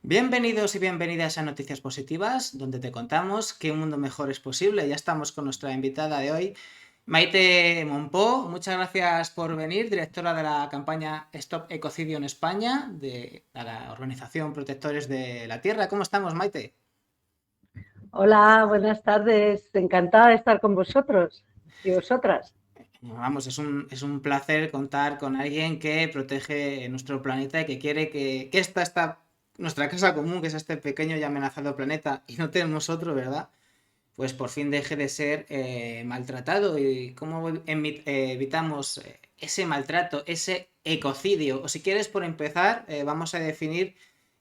Bienvenidos y bienvenidas a Noticias Positivas, donde te contamos que un mundo mejor es posible. Ya estamos con nuestra invitada de hoy, Maite Monpó. Muchas gracias por venir, directora de la campaña Stop Ecocidio en España, de la organización Protectores de la Tierra. ¿Cómo estamos, Maite? Hola, buenas tardes. Encantada de estar con vosotros y vosotras. Vamos, es un placer contar con alguien que protege nuestro planeta y que quiere que esta nuestra casa común, que es este pequeño y amenazado planeta, y no tenemos otro, ¿verdad? Pues por fin deje de ser maltratado. ¿Y cómo evitamos ese maltrato, ese ecocidio? O si quieres, por empezar, vamos a definir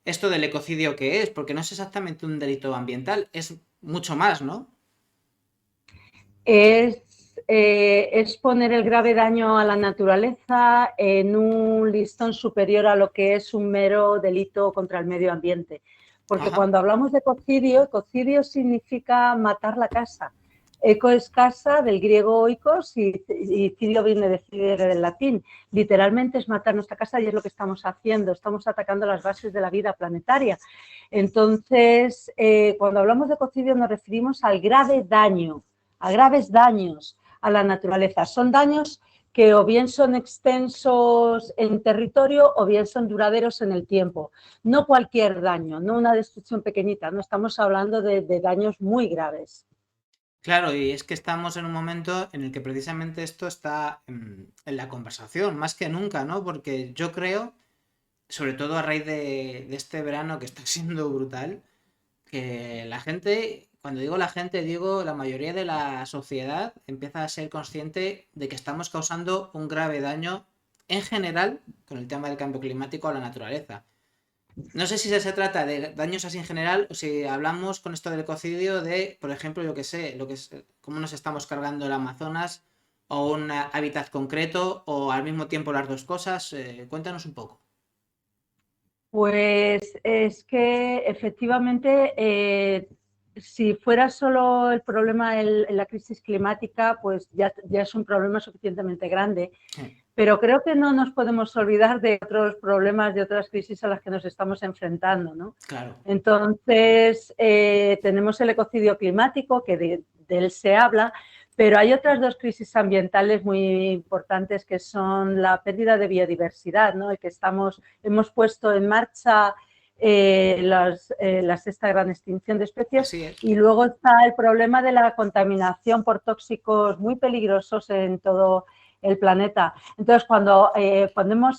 esto del ecocidio que es, porque no es exactamente un delito ambiental, es mucho más, ¿no? Es poner el grave daño a la naturaleza en un listón superior a lo que es un mero delito contra el medio ambiente. Porque Ajá. cuando hablamos de ecocidio, ecocidio significa matar la casa. Eco es casa, del griego oikos, y cidio viene de cidere del latín. Literalmente es matar nuestra casa y es lo que estamos haciendo. Estamos atacando las bases de la vida planetaria. Entonces, cuando hablamos de ecocidio nos referimos al grave daño, a graves daños a la naturaleza. Son daños que o bien son extensos en territorio o bien son duraderos en el tiempo. No cualquier daño, no una destrucción pequeñita, no estamos hablando de daños muy graves. Claro, y es que estamos en un momento en el que precisamente esto está en la conversación, más que nunca, ¿no? Porque yo creo, sobre todo a raíz de este verano que está siendo brutal, que la gente, cuando digo la gente, digo la mayoría de la sociedad empieza a ser consciente de que estamos causando un grave daño en general con el tema del cambio climático a la naturaleza. No sé si se trata de daños así en general o si hablamos con esto del ecocidio de, por ejemplo, yo que sé, lo que es cómo nos estamos cargando el Amazonas o un hábitat concreto o al mismo tiempo las dos cosas. Cuéntanos un poco. Pues es que efectivamente, si fuera solo el problema la crisis climática, pues ya es un problema suficientemente grande. Pero creo que no nos podemos olvidar de otros problemas, de otras crisis a las que nos estamos enfrentando, ¿no? Claro. Entonces, tenemos el ecocidio climático, que de él se habla, pero hay otras dos crisis ambientales muy importantes que son la pérdida de biodiversidad, ¿no? Y que hemos puesto en marcha la sexta gran extinción de especies, Así es. y luego está el problema de la contaminación por tóxicos muy peligrosos en todo el planeta. Entonces, cuando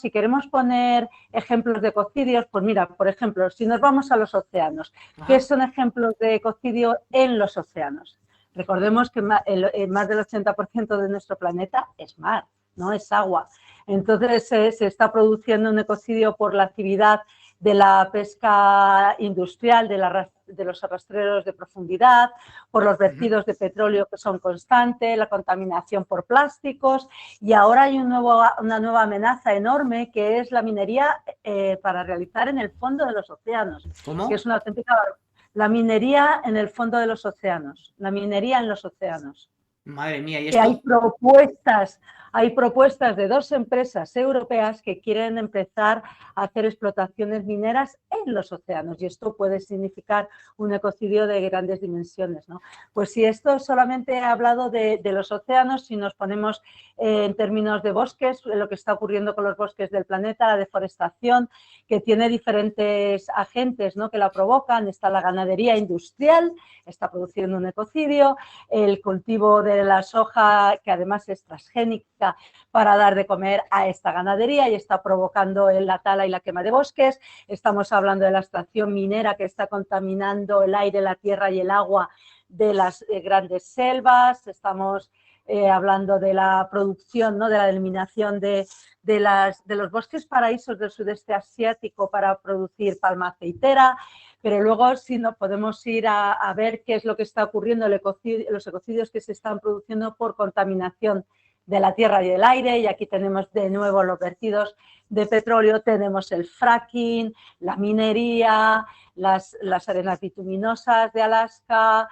si queremos poner ejemplos de ecocidios, pues mira, por ejemplo, si nos vamos a los océanos, ¿qué Ajá. son ejemplos de ecocidio en los océanos? Recordemos que más del 80% de nuestro planeta es mar, no es agua. Entonces se está produciendo un ecocidio por la actividad de la pesca industrial, de los arrastreros de profundidad, por los Ujú. vertidos de petróleo que son constantes, la contaminación por plásticos, y ahora hay una nueva amenaza enorme que es la minería para realizar en el fondo de los océanos, que es ¿Cómo? una auténtica la minería en el fondo de los océanos, la minería en los océanos. Madre mía, ¿y Que esto? hay propuestas de dos empresas europeas que quieren empezar a hacer explotaciones mineras en los océanos, y esto puede significar un ecocidio de grandes dimensiones, ¿no? Pues si esto solamente he hablado de los océanos, si nos ponemos en términos de bosques, lo que está ocurriendo con los bosques del planeta, la deforestación, que tiene diferentes agentes, ¿no?, que la provocan. Está la ganadería industrial, está produciendo un ecocidio, el cultivo de la soja, que además es transgénica para dar de comer a esta ganadería y está provocando la tala y la quema de bosques. Estamos hablando de la extracción minera, que está contaminando el aire, la tierra y el agua de las grandes selvas. Estamos hablando de la producción, ¿no?, de la eliminación de los bosques paraísos del sudeste asiático para producir palma aceitera. Pero luego, si no, podemos ir a ver qué es lo que está ocurriendo, los ecocidios que se están produciendo por contaminación de la tierra y del aire. Y aquí tenemos de nuevo los vertidos de petróleo, tenemos el fracking, la minería, las arenas bituminosas de Alaska,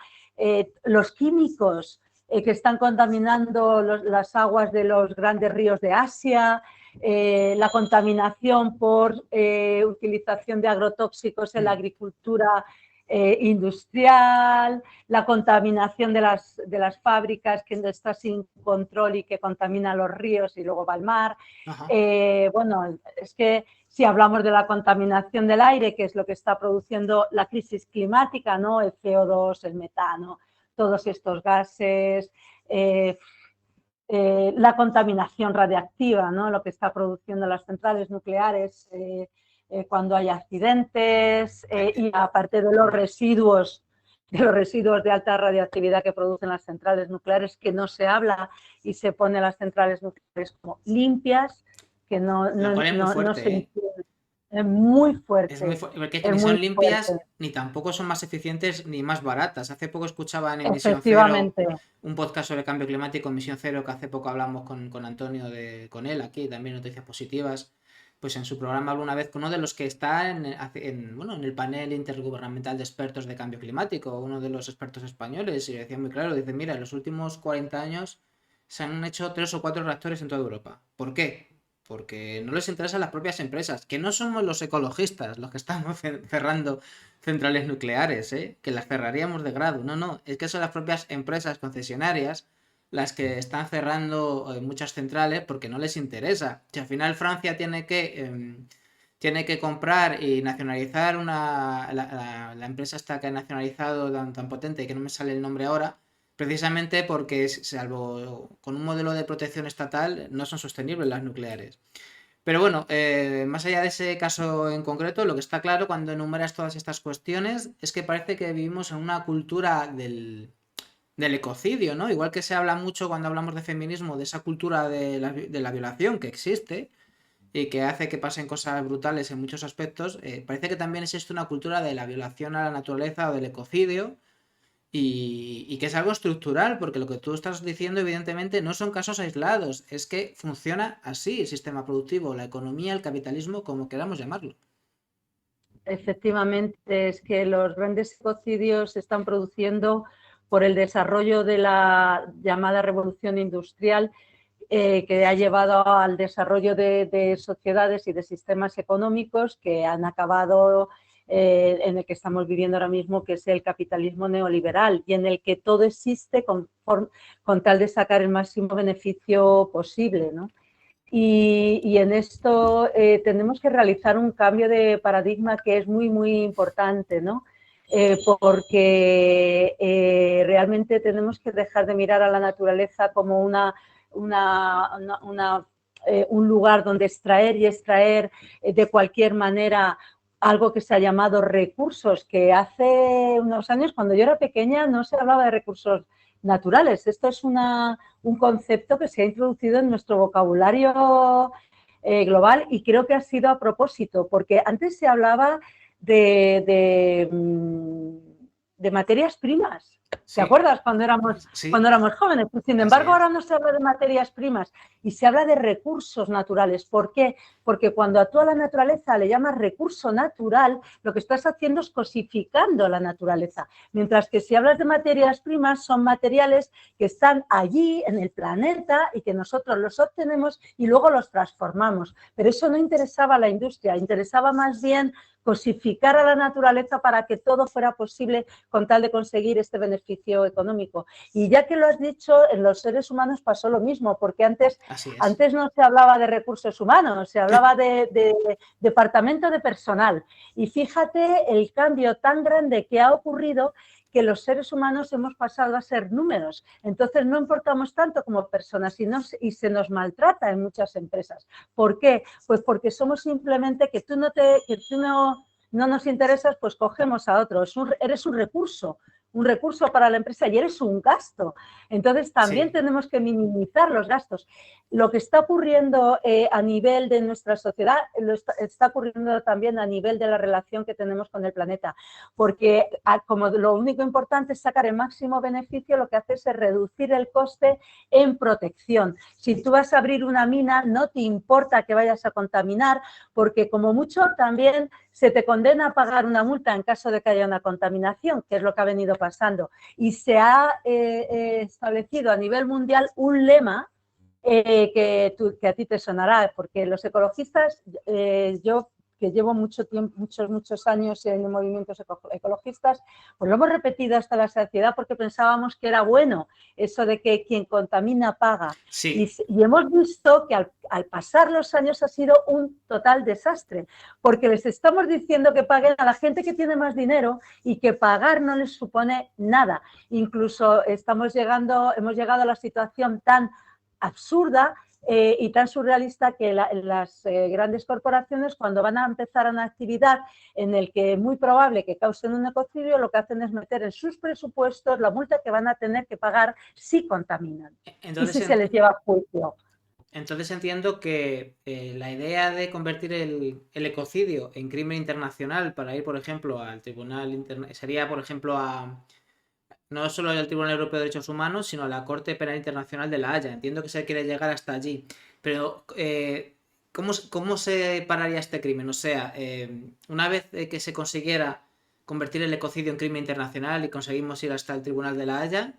los químicos que están contaminando las aguas de los grandes ríos de Asia. la contaminación por utilización de agrotóxicos en la agricultura industrial, la contaminación de las fábricas que está sin control y que contamina los ríos y luego va al mar. Bueno, es que si hablamos de la contaminación del aire, que es lo que está produciendo la crisis climática, ¿no? El CO2, el metano, todos estos gases, la contaminación radiactiva, ¿no? Lo que está produciendo las centrales nucleares cuando hay accidentes y aparte de los residuos de alta radioactividad que producen las centrales nucleares, que no se habla y se pone las centrales nucleares como limpias, que no se entiende. Es muy fuerte. Es muy fuerte, porque ni son limpias, ni tampoco son más eficientes ni más baratas. Hace poco escuchaba en Emisión Cero un podcast sobre cambio climático, Emisión Cero, que hace poco hablamos con Antonio, con él aquí, también noticias positivas. Pues en su programa habló una vez con uno de los que está en el panel intergubernamental de expertos de cambio climático, uno de los expertos españoles, y decía muy claro, dice, mira, en los últimos 40 años se han hecho 3 o 4 reactores en toda Europa. ¿Por qué? Porque no les interesan las propias empresas, que no somos los ecologistas los que estamos cerrando centrales nucleares, que las cerraríamos de grado. No, es que son las propias empresas concesionarias las que están cerrando muchas centrales porque no les interesa. Si al final Francia tiene que comprar y nacionalizar la empresa esta que ha nacionalizado tan potente que no me sale el nombre ahora, precisamente porque, salvo con un modelo de protección estatal, no son sostenibles las nucleares. Pero bueno, más allá de ese caso en concreto, lo que está claro cuando enumeras todas estas cuestiones es que parece que vivimos en una cultura del ecocidio, ¿no? Igual que se habla mucho cuando hablamos de feminismo, de esa cultura de la violación que existe y que hace que pasen cosas brutales en muchos aspectos, parece que también existe una cultura de la violación a la naturaleza o del ecocidio. Y que es algo estructural, porque lo que tú estás diciendo, evidentemente, no son casos aislados, es que funciona así el sistema productivo, la economía, el capitalismo, como queramos llamarlo. Efectivamente, es que los grandes ecocidios se están produciendo por el desarrollo de la llamada revolución industrial, que ha llevado al desarrollo de sociedades y de sistemas económicos que han acabado en el que estamos viviendo ahora mismo, que es el capitalismo neoliberal, y en el que todo existe con tal de sacar el máximo beneficio posible, ¿no? Y en esto tenemos que realizar un cambio de paradigma que es muy, muy importante, ¿no? Porque realmente tenemos que dejar de mirar a la naturaleza como un lugar donde extraer y extraer de cualquier manera algo que se ha llamado recursos, que hace unos años, cuando yo era pequeña, no se hablaba de recursos naturales. Esto es un concepto que se ha introducido en nuestro vocabulario global y creo que ha sido a propósito, porque antes se hablaba de materias primas. Sí. ¿Te acuerdas cuando éramos jóvenes? Pues, sin embargo, ahora no se habla de materias primas y se habla de recursos naturales. ¿Por qué? Porque cuando tú a la naturaleza le llamas recurso natural, lo que estás haciendo es cosificando la naturaleza. Mientras que si hablas de materias primas, son materiales que están allí en el planeta y que nosotros los obtenemos y luego los transformamos. Pero eso no interesaba a la industria, interesaba más bien cosificar a la naturaleza para que todo fuera posible con tal de conseguir este beneficio económico. Y ya que lo has dicho, en los seres humanos pasó lo mismo, porque antes no se hablaba de recursos humanos, se hablaba de departamento de personal. Y fíjate el cambio tan grande que ha ocurrido, que los seres humanos hemos pasado a ser números. Entonces no importamos tanto como personas y se nos maltrata en muchas empresas. ¿Por qué? Pues porque somos simplemente que tú no nos interesas, pues cogemos a otro. Eres un recurso para la empresa y eres un gasto. Entonces también tenemos que minimizar los gastos. Lo que está ocurriendo a nivel de nuestra sociedad está ocurriendo también a nivel de la relación que tenemos con el planeta, porque como lo único importante es sacar el máximo beneficio, lo que hace es reducir el coste en protección. Si tú vas a abrir una mina, no te importa que vayas a contaminar, porque como mucho también se te condena a pagar una multa en caso de que haya una contaminación, que es lo que ha venido pasando. Y se ha establecido a nivel mundial un lema que a ti te sonará, porque los ecologistas, yo que llevo mucho tiempo, muchos años en movimientos ecologistas, pues lo hemos repetido hasta la saciedad porque pensábamos que era bueno eso de que quien contamina paga. Sí. Y hemos visto que al pasar los años ha sido un total desastre, porque les estamos diciendo que paguen a la gente que tiene más dinero y que pagar no les supone nada. Incluso hemos llegado a la situación tan absurda y tan surrealista que las grandes corporaciones, cuando van a empezar una actividad en el que es muy probable que causen un ecocidio, lo que hacen es meter en sus presupuestos la multa que van a tener que pagar si contaminan y si se les lleva a juicio. Entonces entiendo que la idea de convertir el ecocidio en crimen internacional para ir, por ejemplo, al Tribunal Internacional, sería, por ejemplo, no solo al Tribunal Europeo de Derechos Humanos, sino a la Corte Penal Internacional de La Haya. Entiendo que se quiere llegar hasta allí. Pero, ¿cómo se pararía este crimen? O sea, una vez que se consiguiera convertir el ecocidio en crimen internacional y conseguimos ir hasta el Tribunal de La Haya,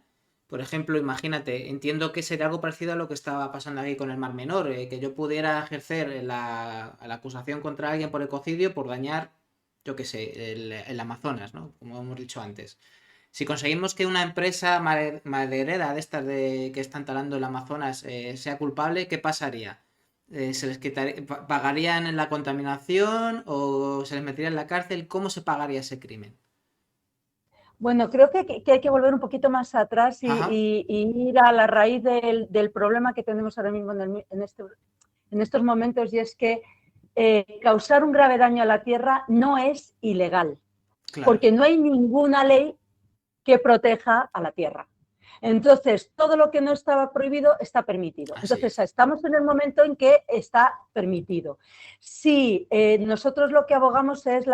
por ejemplo, imagínate, entiendo que sería algo parecido a lo que estaba pasando aquí con el Mar Menor, que yo pudiera ejercer la acusación contra alguien por ecocidio por dañar, yo qué sé, el Amazonas, ¿no? Como hemos dicho antes. Si conseguimos que una empresa maderera de estas que están talando el Amazonas sea culpable, ¿qué pasaría? ¿Se les pagarían en la contaminación o se les metería en la cárcel? ¿Cómo se pagaría ese crimen? Bueno, creo que hay que volver un poquito más atrás Ajá. y ir a la raíz del problema que tenemos ahora mismo en estos momentos, y es que causar un grave daño a la tierra no es ilegal, Claro. porque no hay ninguna ley que proteja a la tierra. Entonces, todo lo que no estaba prohibido está permitido. Así Entonces, es. estamos en el momento en que está permitido. Si nosotros lo que abogamos es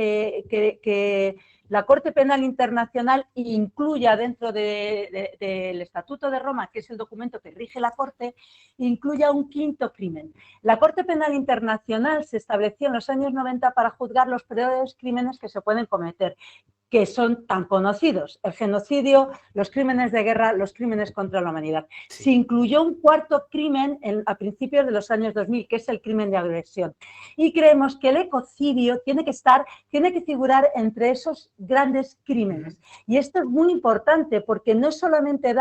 que la Corte Penal Internacional incluya dentro del Estatuto de Roma, que es el documento que rige la Corte, incluya un quinto crimen. La Corte Penal Internacional se estableció en los años 90 para juzgar los peores crímenes que se pueden cometer, que son tan conocidos: el genocidio, los crímenes de guerra, los crímenes contra la humanidad. Se Sí. incluyó un cuarto crimen a principios de los años 2000, que es el crimen de agresión. Y creemos que el ecocidio tiene que figurar entre esos grandes crímenes. Y esto es muy importante porque no es solamente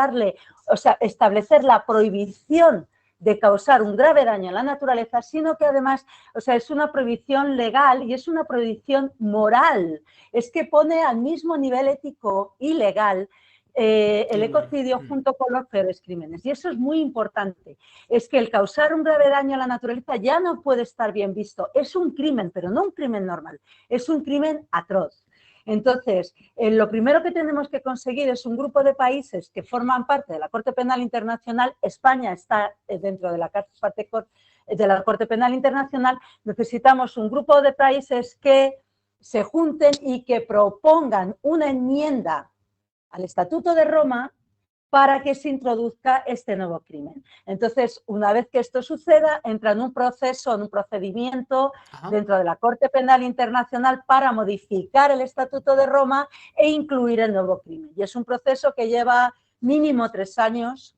establecer la prohibición de causar un grave daño a la naturaleza, sino que además, es una prohibición legal y es una prohibición moral. Es que pone al mismo nivel ético y legal el ecocidio junto con los peores crímenes. Y eso es muy importante. Es que el causar un grave daño a la naturaleza ya no puede estar bien visto. Es un crimen, pero no un crimen normal. Es un crimen atroz. Entonces, lo primero que tenemos que conseguir es un grupo de países que forman parte de la Corte Penal Internacional. España está dentro de la Corte Penal Internacional. Necesitamos un grupo de países que se junten y que propongan una enmienda al Estatuto de Roma para que se introduzca este nuevo crimen. Entonces, una vez que esto suceda, entra en un procedimiento Ajá. dentro de la Corte Penal Internacional para modificar el Estatuto de Roma e incluir el nuevo crimen. Y es un proceso que lleva mínimo 3 años,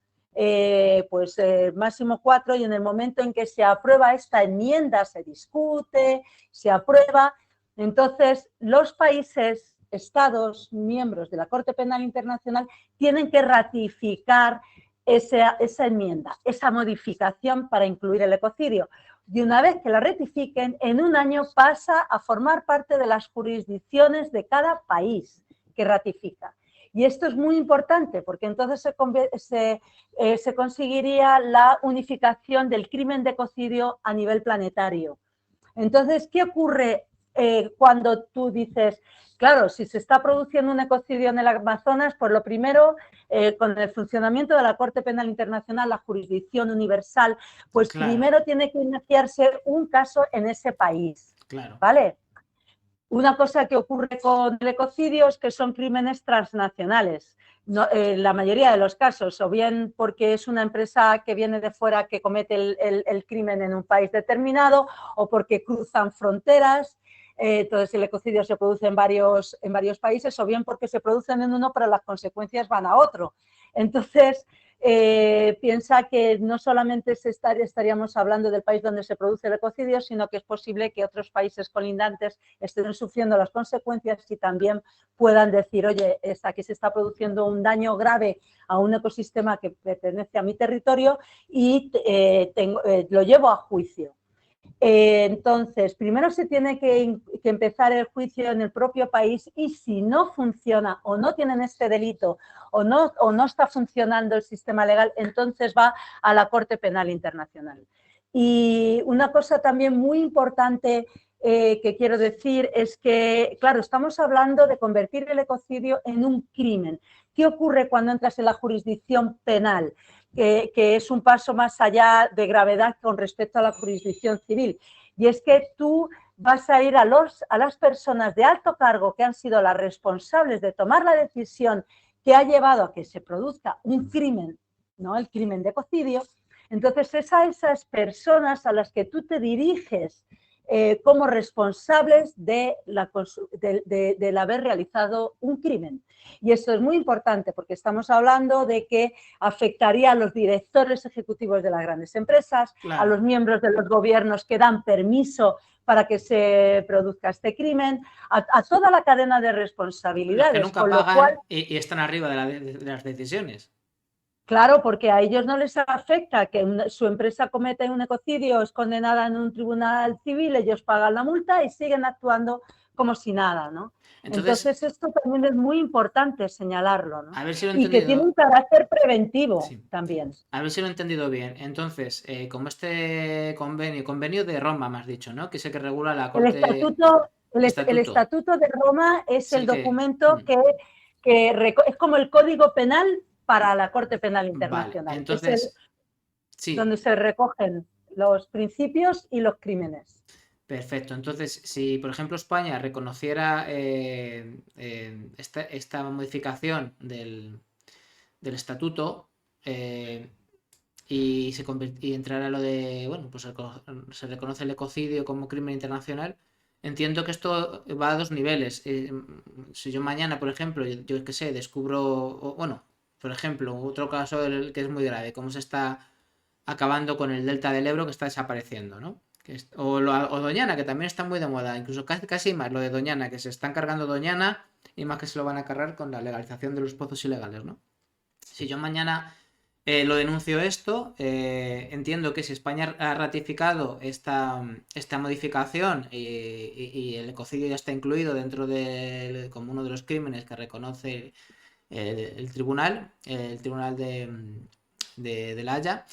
máximo 4, y en el momento en que se aprueba esta enmienda, se discute, se aprueba. Entonces, los países, estados miembros de la Corte Penal Internacional, tienen que ratificar esa enmienda, esa modificación para incluir el ecocidio. Y una vez que la ratifiquen, en un año pasa a formar parte de las jurisdicciones de cada país que ratifica. Y esto es muy importante porque entonces se conseguiría la unificación del crimen de ecocidio a nivel planetario. Entonces, ¿qué ocurre cuando tú dices, claro, si se está produciendo un ecocidio en el Amazonas, pues lo primero, con el funcionamiento de la Corte Penal Internacional, la jurisdicción universal, pues Claro, primero tiene que iniciarse un caso en ese país, claro. ¿vale? Una cosa que ocurre con el ecocidio es que son crímenes transnacionales. No, la mayoría de los casos, o bien porque es una empresa que viene de fuera que comete el crimen en un país determinado, o porque cruzan fronteras. Entonces, el ecocidio se produce en varios países, o bien porque se producen en uno, pero las consecuencias van a otro. Entonces, piensa que no solamente estaríamos hablando del país donde se produce el ecocidio, sino que es posible que otros países colindantes estén sufriendo las consecuencias y también puedan decir, oye, aquí se está produciendo un daño grave a un ecosistema que pertenece a mi territorio y lo llevo a juicio. Entonces, primero se tiene que empezar el juicio en el propio país y si no funciona o no tienen este delito o no está funcionando el sistema legal, entonces va a la Corte Penal Internacional. Y una cosa también muy importante que quiero decir es que, claro, estamos hablando de convertir el ecocidio en un crimen. ¿Qué ocurre cuando entras en la jurisdicción penal? Que es un paso más allá de gravedad con respecto a la jurisdicción civil. Y es que tú vas a ir a las personas de alto cargo que han sido las responsables de tomar la decisión que ha llevado a que se produzca un crimen, ¿no? El crimen de ecocidio. Entonces es a esas personas a las que tú te diriges como responsables del haber realizado un crimen. Y esto es muy importante porque estamos hablando de que afectaría a los directores ejecutivos de las grandes empresas, Claro. a los miembros de los gobiernos que dan permiso para que se produzca este crimen, a toda la cadena de responsabilidades. Los que nunca con pagan lo cual, y están arriba de las decisiones. claro, porque a ellos no les afecta que su empresa cometa un ecocidio, es condenada en un tribunal civil, ellos pagan la multa y siguen actuando como si nada, ¿no? Entonces esto también es muy importante señalarlo, ¿no? A ver si lo he Y que tiene un carácter preventivo también. A ver si lo he entendido bien. Entonces, como este convenio de Roma, me has dicho, ¿no? Que es el que regula la Corte... El Estatuto de Roma es el documento que es como el Código Penal para la Corte Penal Internacional. Vale, entonces, donde se recogen los principios y los crímenes. Perfecto. Entonces, si por ejemplo España reconociera esta modificación del estatuto y entrara lo de, bueno, pues se reconoce el ecocidio como crimen internacional, entiendo que esto va a dos niveles. Si yo mañana, por ejemplo, yo qué sé, descubro, bueno, por ejemplo, otro caso que es muy grave, cómo se está acabando con el delta del Ebro que está desapareciendo, ¿no? O Doñana, que también está muy de moda, incluso casi más lo de Doñana, que se están cargando Doñana y más que se lo van a cargar con la legalización de los pozos ilegales, ¿no? Si yo mañana lo denuncio esto, entiendo que si España ha ratificado esta modificación y el ecocidio ya está incluido dentro como uno de los crímenes que reconoce el tribunal de La Haya,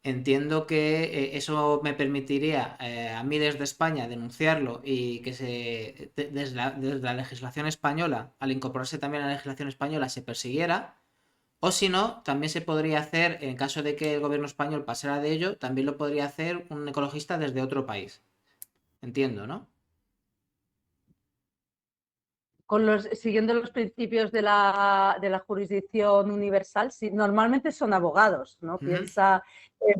entiendo que eso me permitiría a mí desde España denunciarlo y que desde la legislación española, al incorporarse también a la legislación española, se persiguiera. O si no, también se podría hacer, en caso de que el gobierno español pasara de ello, también lo podría hacer un ecologista desde otro país. Entiendo, ¿no? Siguiendo los principios de la jurisdicción universal, normalmente son abogados, ¿no? Piensa,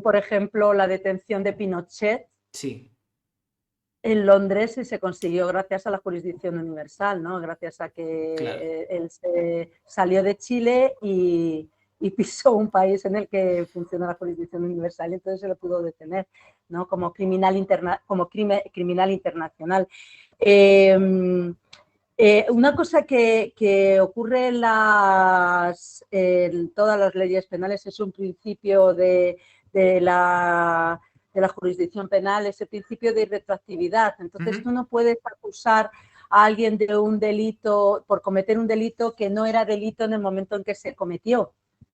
por ejemplo, la detención de Pinochet. Sí. En Londres y se consiguió gracias a la jurisdicción universal, ¿no? Gracias a que él se salió de Chile y pisó un país en el que funciona la jurisdicción universal y entonces se lo pudo detener, ¿no? Como criminal internacional. Una cosa que ocurre en todas las leyes penales es un principio de la jurisdicción penal, ese principio de irretroactividad. Entonces, tú no puedes acusar a alguien de un delito por cometer un delito que no era delito en el momento en que se cometió.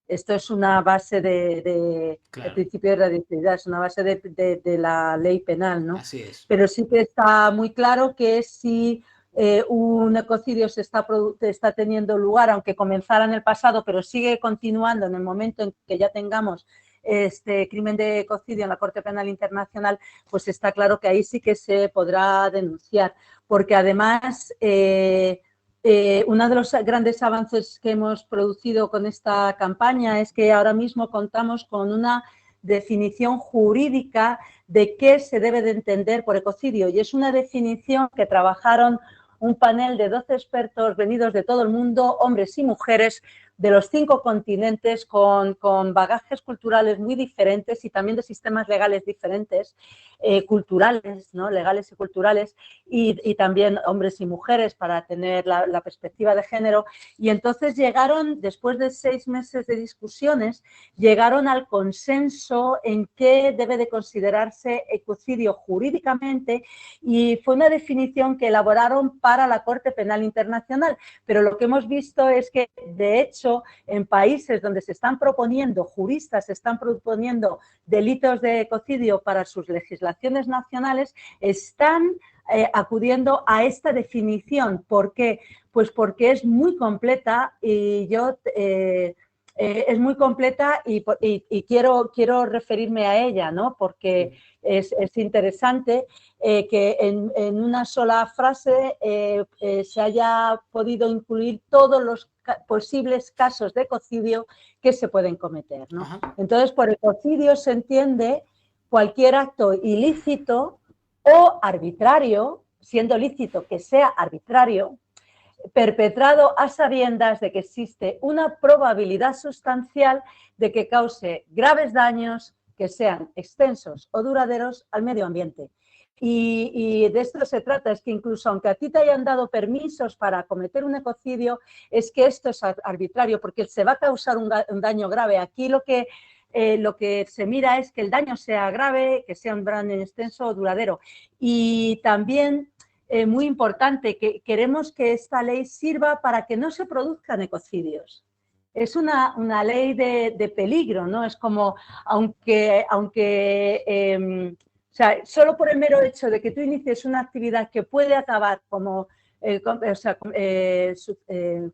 Esto es una base del principio de irretroactividad, es una base de la ley penal, ¿no? Así es. Pero sí que está muy claro que si un ecocidio está teniendo lugar, aunque comenzara en el pasado, pero sigue continuando en el momento en que ya tengamos este crimen de ecocidio en la Corte Penal Internacional, pues está claro que ahí sí que se podrá denunciar, porque además uno de los grandes avances que hemos producido con esta campaña es que ahora mismo contamos con una definición jurídica de qué se debe de entender por ecocidio, y es una definición que trabajaron un panel de 12 expertos venidos de todo el mundo, hombres y mujeres, de los 5 continentes con bagajes culturales muy diferentes y también de sistemas legales diferentes, culturales, ¿no? Legales y culturales, y también hombres y mujeres para tener la perspectiva de género. Y entonces llegaron, después de 6 meses de discusiones, llegaron al consenso en qué debe de considerarse ecocidio jurídicamente, y fue una definición que elaboraron para la Corte Penal Internacional. Pero lo que hemos visto es que, de hecho, en países donde se están proponiendo, juristas se están proponiendo delitos de ecocidio para sus legislaciones nacionales, están acudiendo a esta definición. ¿Por qué? Pues porque es muy completa y yo... es muy completa y quiero referirme a ella, ¿no? Porque es interesante que en una sola frase se haya podido incluir todos los posibles casos de ecocidio que se pueden cometer, ¿no? Entonces, por ecocidio se entiende cualquier acto ilícito o arbitrario, siendo lícito que sea arbitrario, perpetrado a sabiendas de que existe una probabilidad sustancial de que cause graves daños que sean extensos o duraderos al medio ambiente. Y de esto se trata, es que incluso aunque a ti te hayan dado permisos para cometer un ecocidio, es que esto es arbitrario porque se va a causar un daño grave. Aquí lo que se mira es que el daño sea grave, que sea un daño extenso o duradero. Y también muy importante, que queremos que esta ley sirva para que no se produzcan ecocidios. Es una ley de peligro, ¿no? Es como, aunque o sea, solo por el mero hecho de que tú inicies una actividad que puede acabar como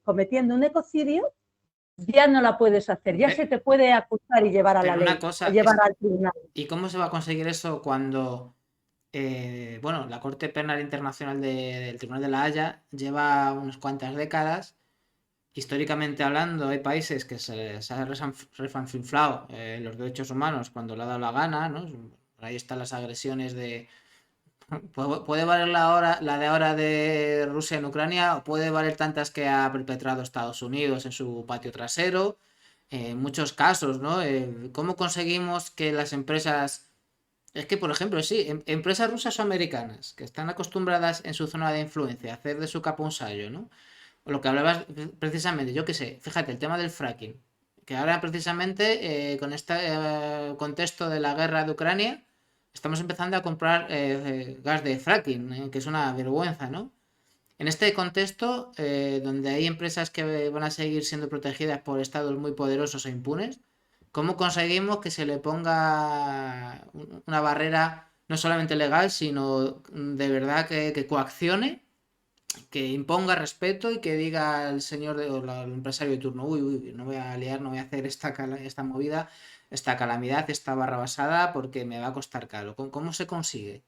cometiendo un ecocidio, ya no la puedes hacer, ya se te puede acusar y llevar a la ley, una cosa llevar al tribunal. ¿y cómo se va a conseguir eso cuando bueno, la Corte Penal Internacional del Tribunal de la Haya lleva unas cuantas décadas? Históricamente hablando, hay países que se han refanfinflado los derechos humanos cuando le ha dado la gana, ¿no? Ahí están las agresiones de... Puede valer la de ahora de Rusia en Ucrania, o puede valer tantas que ha perpetrado Estados Unidos en su patio trasero. En muchos casos, ¿no? ¿Cómo conseguimos que las empresas... Es que, por ejemplo, sí, empresas rusas o americanas que están acostumbradas en su zona de influencia a hacer de su capa un sallo, ¿no? O lo que hablabas precisamente, yo qué sé, fíjate, el tema del fracking, que ahora precisamente con este contexto de la guerra de Ucrania, estamos empezando a comprar gas de fracking, que es una vergüenza, ¿no? En este contexto, donde hay empresas que van a seguir siendo protegidas por estados muy poderosos e impunes, ¿cómo conseguimos que se le ponga una barrera no solamente legal, sino de verdad que coaccione, que imponga respeto y que diga al señor o al empresario de turno, uy, no voy a liar, no voy a hacer esta movida, esta calamidad, esta barra basada porque me va a costar caro? ¿Cómo se consigue?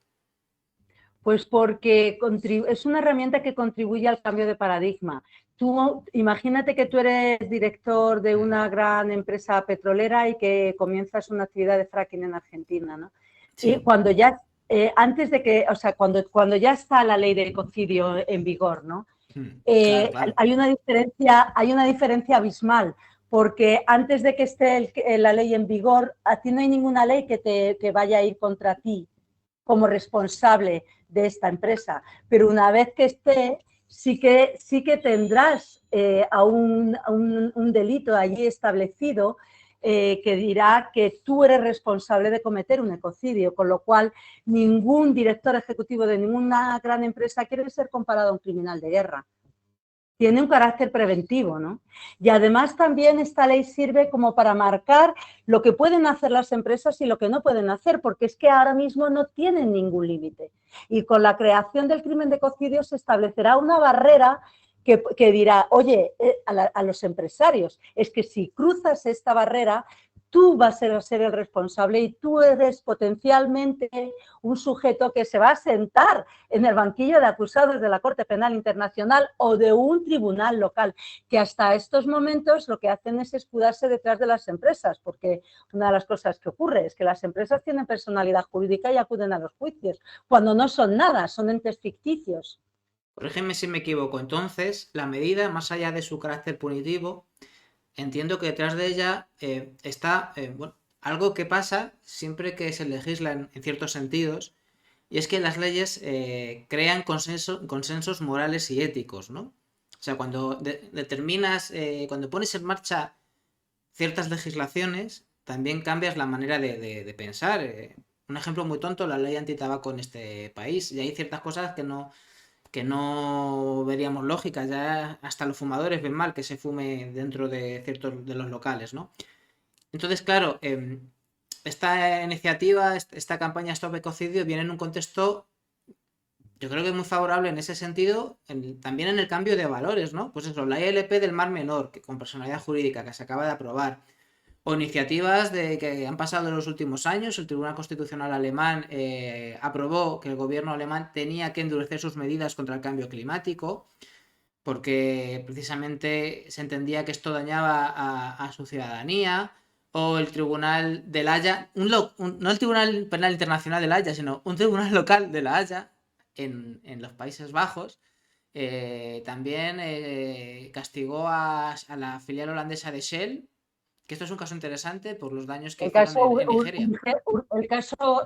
Pues porque es una herramienta que contribuye al cambio de paradigma. Tú imagínate que tú eres director de una gran empresa petrolera y que comienzas una actividad de fracking en Argentina, ¿no? Sí. Y cuando ya, antes de que, o sea, cuando ya está la ley de ecocidio en vigor, ¿no? Claro, claro. Hay una diferencia abismal, porque antes de que esté la ley en vigor, a ti no hay ninguna ley que vaya a ir contra ti como responsable de esta empresa, pero una vez que esté, sí que tendrás a un delito allí establecido que dirá que tú eres responsable de cometer un ecocidio, con lo cual ningún director ejecutivo de ninguna gran empresa quiere ser comparado a un criminal de guerra. Tiene un carácter preventivo, ¿no? Y además también esta ley sirve como para marcar lo que pueden hacer las empresas y lo que no pueden hacer, porque es que ahora mismo no tienen ningún límite. Y con la creación del crimen de ecocidio se establecerá una barrera que dirá, oye, a los empresarios, es que si cruzas esta barrera, tú vas a ser el responsable y tú eres potencialmente un sujeto que se va a sentar en el banquillo de acusados de la Corte Penal Internacional o de un tribunal local, que hasta estos momentos lo que hacen es escudarse detrás de las empresas, porque una de las cosas que ocurre es que las empresas tienen personalidad jurídica y acuden a los juicios, cuando no son nada, son entes ficticios. Corrígeme si me equivoco. Entonces, la medida, más allá de su carácter punitivo, entiendo que detrás de ella está bueno, algo que pasa siempre que se legisla en ciertos sentidos, y es que las leyes crean consensos morales y éticos, ¿no? O sea, cuando determinas, cuando pones en marcha ciertas legislaciones, también cambias la manera de pensar. Un ejemplo muy tonto, la ley antitabaco en este país. Y hay ciertas cosas que no veríamos lógicas. Ya hasta los fumadores ven mal que se fume dentro de ciertos de los locales, ¿no? Entonces, claro, esta iniciativa, esta campaña Stop Ecocidio viene en un contexto, yo creo que muy favorable en ese sentido, también en el cambio de valores, ¿no? Pues eso, la ILP del Mar Menor, que con personalidad jurídica, que se acaba de aprobar, o iniciativas que han pasado en los últimos años. El Tribunal Constitucional alemán aprobó que el gobierno alemán tenía que endurecer sus medidas contra el cambio climático, porque precisamente se entendía que esto dañaba a su ciudadanía. O el Tribunal de La Haya, no el Tribunal Penal Internacional de La Haya, sino un tribunal local de La Haya en los Países Bajos, también castigó a la filial holandesa de Shell, que esto es un caso interesante por los daños que El hicieron caso, en Nigeria.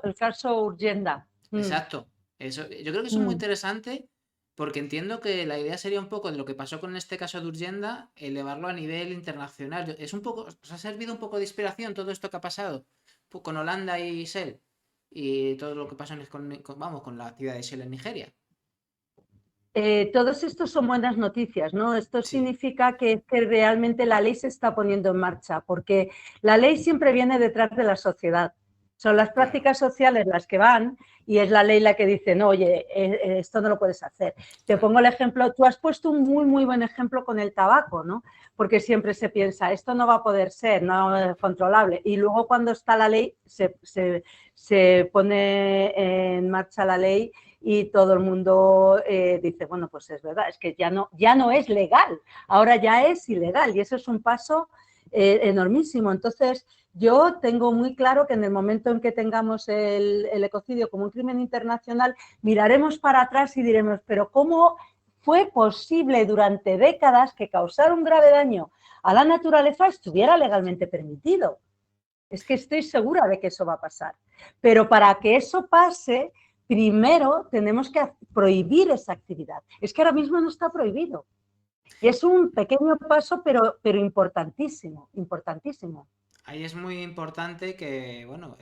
el caso Urgenda. Exacto. Eso, yo creo que eso es muy Mm. interesante porque entiendo que la idea sería un poco de lo que pasó con este caso de Urgenda, elevarlo a nivel internacional. Es un poco, ¿os ha servido un poco de inspiración todo esto que ha pasado con Holanda y Shell? Y todo lo que pasó vamos, con la actividad de Shell en Nigeria. Todos estos son buenas noticias, ¿no? Esto Sí, significa que realmente la ley se está poniendo en marcha, porque la ley siempre viene detrás de la sociedad. Son las claro. prácticas sociales las que van y es la ley la que dice, no, oye, esto no lo puedes hacer. Te Claro. pongo el ejemplo, tú has puesto un muy, muy buen ejemplo con el tabaco, ¿no? Porque siempre se piensa, esto no va a poder ser, no es controlable. Y luego cuando está la ley, se pone en marcha la ley y todo el mundo dice, bueno, pues es verdad, es que ya no es legal, ahora ya es ilegal y eso es un paso enormísimo. Entonces, yo tengo muy claro que en el momento en que tengamos el ecocidio como un crimen internacional, miraremos para atrás y diremos, pero ¿cómo fue posible durante décadas que causar un grave daño a la naturaleza estuviera legalmente permitido? Es que estoy segura de que eso va a pasar. Pero para que eso pase, primero tenemos que prohibir esa actividad. Es que ahora mismo no está prohibido. Y es un pequeño paso, pero importantísimo, importantísimo. Ahí es muy importante que, bueno,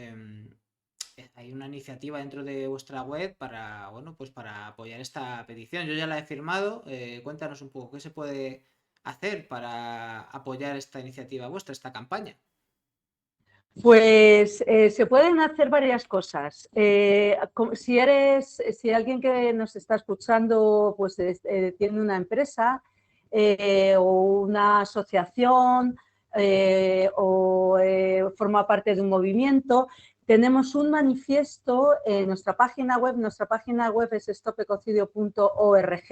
hay una iniciativa dentro de vuestra web para, bueno, pues para apoyar esta petición. Yo ya la he firmado. Cuéntanos un poco qué se puede hacer para apoyar esta iniciativa vuestra, esta campaña. Pues se pueden hacer varias cosas. Si alguien que nos está escuchando pues tiene una empresa o una asociación o forma parte de un movimiento, tenemos un manifiesto en nuestra página web es stopecocidio.org.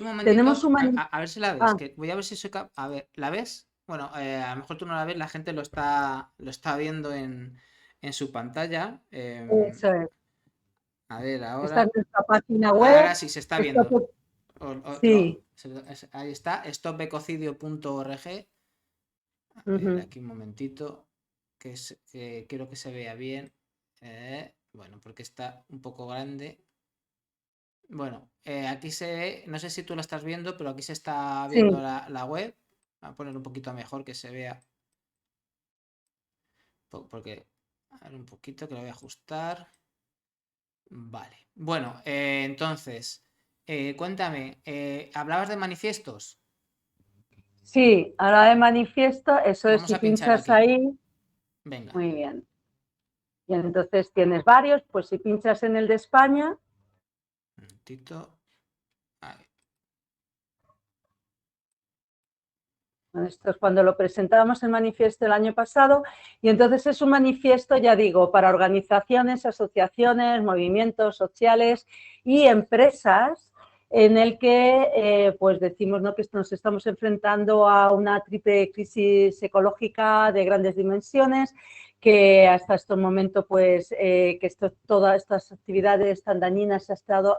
Un momentito, Tenemos un manifiesto. a ver si la ves, Ah, que voy a ver si soy A ver, ¿la ves? Bueno, a lo mejor tú no la ves, la gente lo está viendo en su pantalla. eso es. A ver, Esta es ahora. nuestra página web. Ahora sí se está viendo. Esto, sí. Ahí está, stopecocidio.org. A ver, Uh-huh. aquí un momentito, que quiero que se vea bien. Bueno, porque está un poco grande. Bueno, aquí se ve, no sé si tú la estás viendo, pero aquí se está viendo Sí. la web. Voy a poner un poquito mejor que se vea, porque, a ver un poquito que lo voy a ajustar. Vale. Bueno, entonces, cuéntame, ¿hablabas de manifiestos? Sí, ahora de manifiesto, eso es Vamos si a pinchar pinchas aquí. ahí, Venga. muy bien. Y entonces tienes varios, pues si pinchas en el de España, Un momentito. Ahí. esto es cuando lo presentábamos el manifiesto el año pasado, y entonces es un manifiesto, ya digo, para organizaciones, asociaciones, movimientos sociales y empresas en el que pues decimos, ¿no?, que nos estamos enfrentando a una triple crisis ecológica de grandes dimensiones, que hasta este momento pues todas estas actividades tan dañinas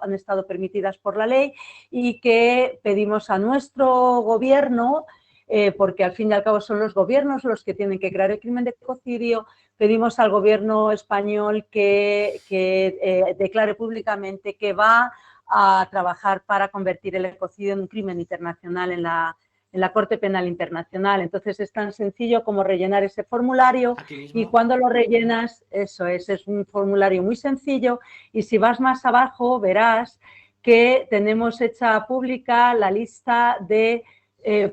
han estado permitidas por la ley y que pedimos a nuestro gobierno porque al fin y al cabo son los gobiernos los que tienen que crear el crimen de ecocidio. Pedimos al gobierno español que declare públicamente que va a trabajar para convertir el ecocidio en un crimen internacional en la Corte Penal Internacional. Entonces es tan sencillo como rellenar ese formulario y cuando lo rellenas, eso es un formulario muy sencillo y si vas más abajo verás que tenemos hecha pública la lista de,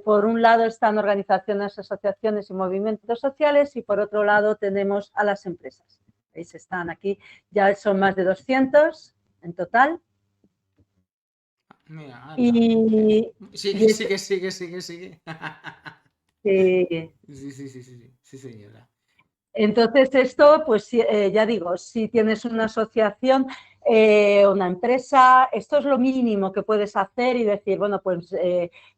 por un lado están organizaciones, asociaciones y movimientos sociales y por otro lado tenemos a las empresas. ¿Veis? Están aquí, ya son más de 200 en total. Mira, anda. Y Sigue. Sí, señora. Entonces esto, pues ya digo, si tienes una asociación, una empresa, esto es lo mínimo que puedes hacer y decir, bueno, pues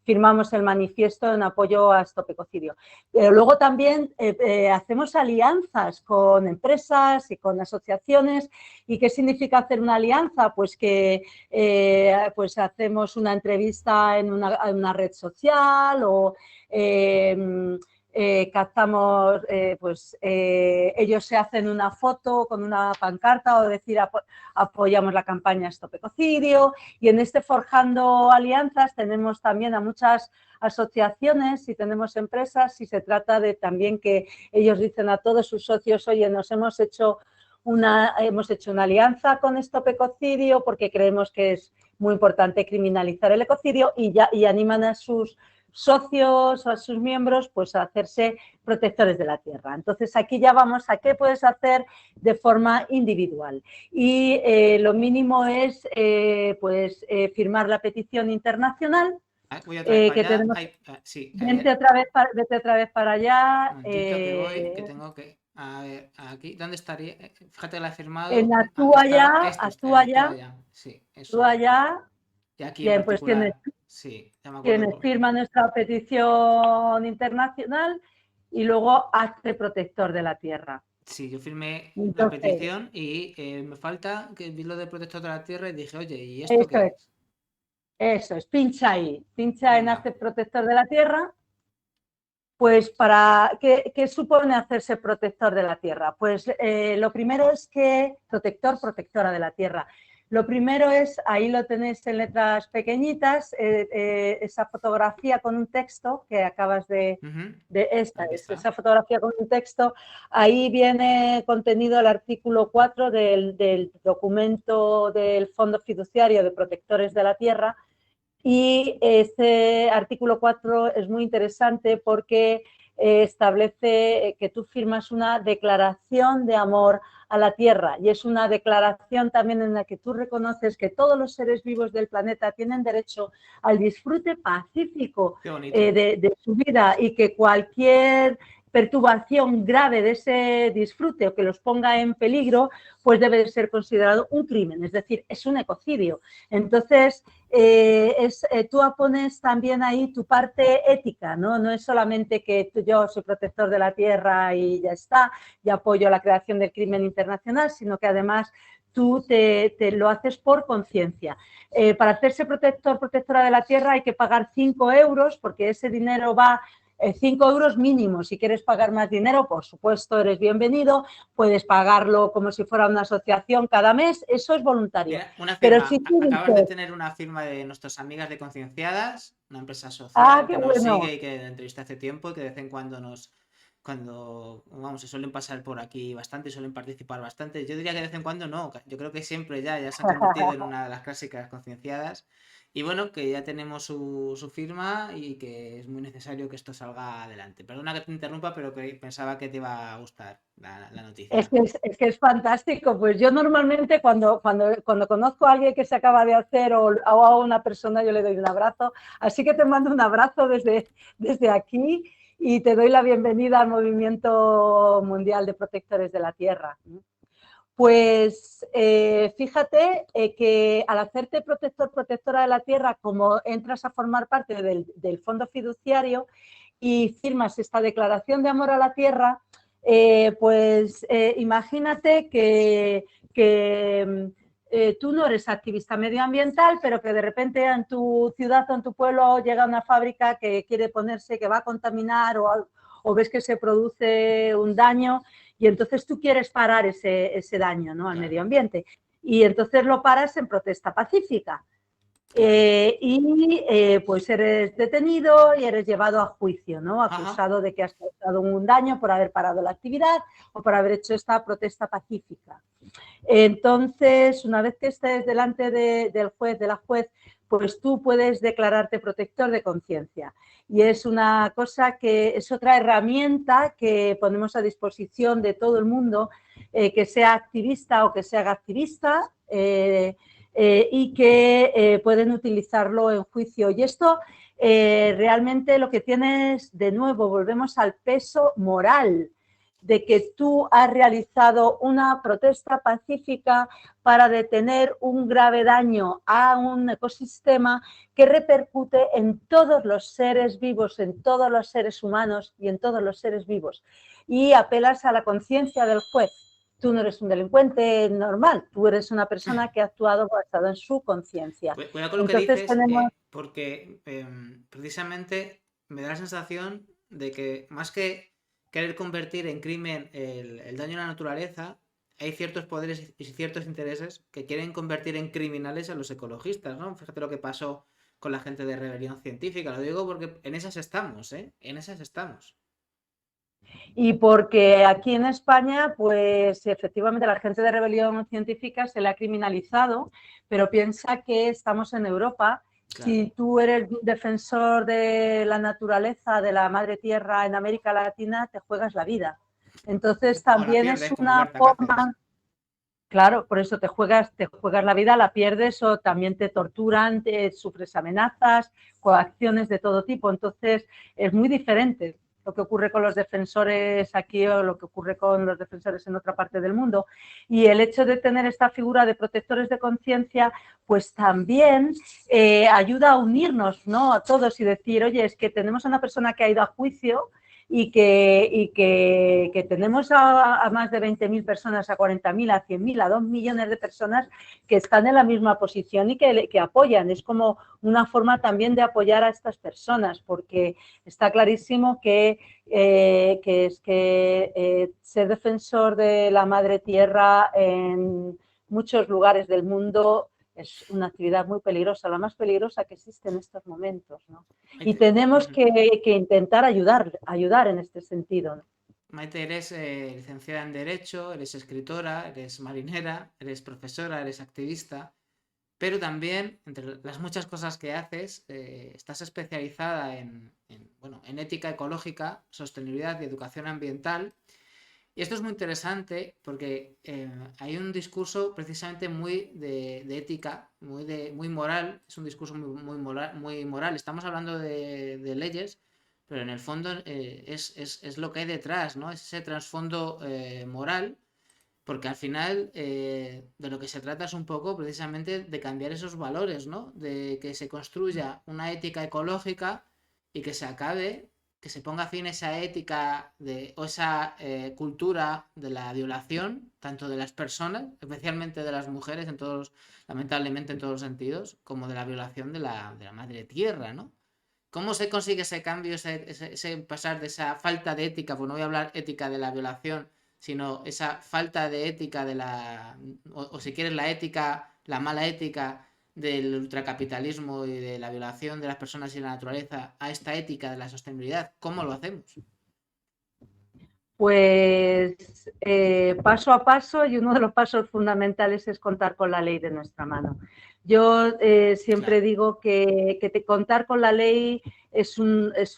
firmamos el manifiesto en apoyo a Stop Ecocidio. Pero luego también hacemos alianzas con empresas y con asociaciones. ¿Y qué significa hacer una alianza? Pues que pues hacemos una entrevista en una red social o captamos, ellos se hacen una foto con una pancarta o decir apoyamos la campaña Stop Ecocidio y en este Forjando Alianzas tenemos también a muchas asociaciones y tenemos empresas y se trata de también que ellos dicen a todos sus socios, oye, hemos hecho una alianza con Stop Ecocidio porque creemos que es muy importante criminalizar el ecocidio y animan a sus socios o a sus miembros pues a hacerse protectores de la tierra. Entonces aquí ya vamos a qué puedes hacer de forma individual y lo mínimo es firmar la petición internacional. Voy otra vez para allá. Tenemos, sí, vete otra vez para allá. Un momentito que voy, que tengo que... A ver, aquí, ¿dónde estaría? Fíjate, la he firmado. En Aquí Actúa estaba. Ya, Esto está, en Actúa Actúa Ya, Ya. Sí, eso. Actúa Ya. Y aquí en Bien, pues particular. Sí, ya me acuerdo. quienes firman nuestra petición internacional y luego hazte protector de la tierra. Sí, yo firmé la Entonces, petición y me falta que vi lo de protector de la tierra y dije, oye, ¿y esto eso qué es, es? eso es, pincha ahí, pincha en Venga. hazte protector de la tierra. Pues ¿qué supone hacerse protector de la tierra? Pues lo primero es que, protectora de la tierra. Lo primero es, ahí lo tenéis en letras pequeñitas, esa fotografía con un texto que acabas esa fotografía con un texto, ahí viene contenido el artículo 4 del documento del Fondo Fiduciario de Protectores de la Tierra. Y este artículo 4 es muy interesante porque establece que tú firmas una declaración de amor a la tierra y es una declaración también en la que tú reconoces que todos los seres vivos del planeta tienen derecho al disfrute pacífico de su vida y que cualquier perturbación grave de ese disfrute o que los ponga en peligro, pues debe ser considerado un crimen, es decir, es un ecocidio. Entonces, tú pones también ahí tu parte ética, ¿no? No es solamente que yo soy protector de la tierra y ya está, y apoyo la creación del crimen internacional, sino que además tú te lo haces por conciencia. Para hacerse protectora de la tierra hay que pagar 5 euros porque ese dinero va 5 euros mínimo. Si quieres pagar más dinero, por supuesto, eres bienvenido. Puedes pagarlo como si fuera una asociación cada mes. Eso es voluntario. Mira, una firma. Pero si tú Acabas de tener una firma de nuestras amigas de Concienciadas, una empresa social que nos sigue y que entrevisté hace tiempo y que de vez en cuando se suelen pasar por aquí bastante, suelen participar bastante. Yo diría que de vez en cuando no, yo creo que siempre ya se han convertido en una de las clásicas concienciadas. Y bueno, que ya tenemos su firma y que es muy necesario que esto salga adelante. Perdona que te interrumpa, pero que pensaba que te iba a gustar la noticia. Es que es fantástico. Pues yo normalmente cuando conozco a alguien que se acaba de hacer o a una persona, yo le doy un abrazo. Así que te mando un abrazo desde aquí y te doy la bienvenida al Movimiento Mundial de Protectores de la Tierra. Pues fíjate que al hacerte protectora de la tierra, como entras a formar parte del fondo fiduciario y firmas esta declaración de amor a la tierra, imagínate que tú no eres activista medioambiental, pero que de repente en tu ciudad o en tu pueblo llega una fábrica que quiere ponerse, que va a contaminar o ves que se produce un daño y entonces tú quieres parar ese daño, ¿no?, al medio ambiente. Y entonces lo paras en protesta pacífica. Pues eres detenido y eres llevado a juicio, ¿no?, acusado de que has causado un daño por haber parado la actividad o por haber hecho esta protesta pacífica. Entonces, una vez que estés delante del juez, de la juez, pues tú puedes declararte protector de conciencia. Y es una cosa que es otra herramienta que ponemos a disposición de todo el mundo, que sea activista o que sea activista, y que pueden utilizarlo en juicio. Y esto realmente lo que tiene es, de nuevo, volvemos al peso moral de que tú has realizado una protesta pacífica para detener un grave daño a un ecosistema que repercute en todos los seres vivos, en todos los seres humanos y en todos los seres vivos. Y apelas a la conciencia del juez. Tú no eres un delincuente normal, tú eres una persona que ha actuado basado en su conciencia. Cuidado con lo que dices, porque precisamente me da la sensación de que más que querer convertir en crimen el daño a la naturaleza, hay ciertos poderes y ciertos intereses que quieren convertir en criminales a los ecologistas, ¿no? Fíjate lo que pasó con la gente de Rebelión Científica. Lo digo porque en esas estamos, ¿eh? En esas estamos. Y porque aquí en España, pues efectivamente la gente de Rebelión Científica se le ha criminalizado, pero piensa que estamos en Europa. Claro. Si tú eres defensor de la naturaleza, de la madre tierra en América Latina, te juegas la vida. Entonces también es una forma... Claro, por eso te juegas la vida, la pierdes o también te torturan, sufres amenazas, coacciones de todo tipo. Entonces es muy diferente lo que ocurre con los defensores aquí o lo que ocurre con los defensores en otra parte del mundo. Y el hecho de tener esta figura de protectores de conciencia, pues también ayuda a unirnos, ¿no?, a todos y decir, oye, es que tenemos a una persona que ha ido a juicio y que tenemos a más de 20.000 personas, a 40.000, a 100.000, a 2 millones de personas que están en la misma posición y que apoyan. Es como una forma también de apoyar a estas personas, porque está clarísimo que ser defensor de la madre tierra en muchos lugares del mundo es una actividad muy peligrosa, la más peligrosa que existe en estos momentos, ¿no? Y tenemos que intentar ayudar en este sentido, ¿no? Maite, eres licenciada en Derecho, eres escritora, eres marinera, eres profesora, eres activista, pero también, entre las muchas cosas que haces, estás especializada en ética ecológica, sostenibilidad y educación ambiental. Y esto es muy interesante porque hay un discurso precisamente muy de ética, muy moral, es un discurso muy moral. Estamos hablando de leyes, pero en el fondo es lo que hay detrás, ¿no? Es ese trasfondo moral, porque al final de lo que se trata es un poco precisamente de cambiar esos valores, ¿no? De que se construya una ética ecológica y que se acabe, que se ponga fin a esa ética o esa cultura de la violación, tanto de las personas, especialmente de las mujeres, lamentablemente en todos los sentidos, como de la violación de la madre tierra, ¿no? ¿Cómo se consigue ese cambio, ese pasar de esa falta de ética, pues no voy a hablar ética de la violación, sino esa falta de ética o si quieres la ética, la mala ética del ultracapitalismo y de la violación de las personas y la naturaleza a esta ética de la sostenibilidad? ¿Cómo lo hacemos? Pues paso a paso, y uno de los pasos fundamentales es contar con la ley de nuestra mano. Yo siempre digo que contar con la ley es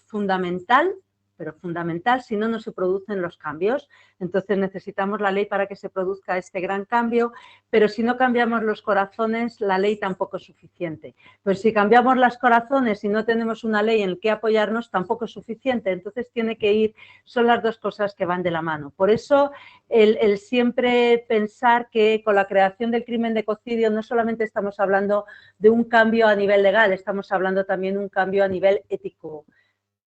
fundamental, pero fundamental, si no, no se producen los cambios. Entonces necesitamos la ley para que se produzca este gran cambio, pero si no cambiamos los corazones, la ley tampoco es suficiente. Pues si cambiamos los corazones y no tenemos una ley en la que apoyarnos, tampoco es suficiente. Entonces tiene que ir, son las dos cosas que van de la mano. Por eso el siempre pensar que con la creación del crimen de ecocidio no solamente estamos hablando de un cambio a nivel legal, estamos hablando también de un cambio a nivel ético.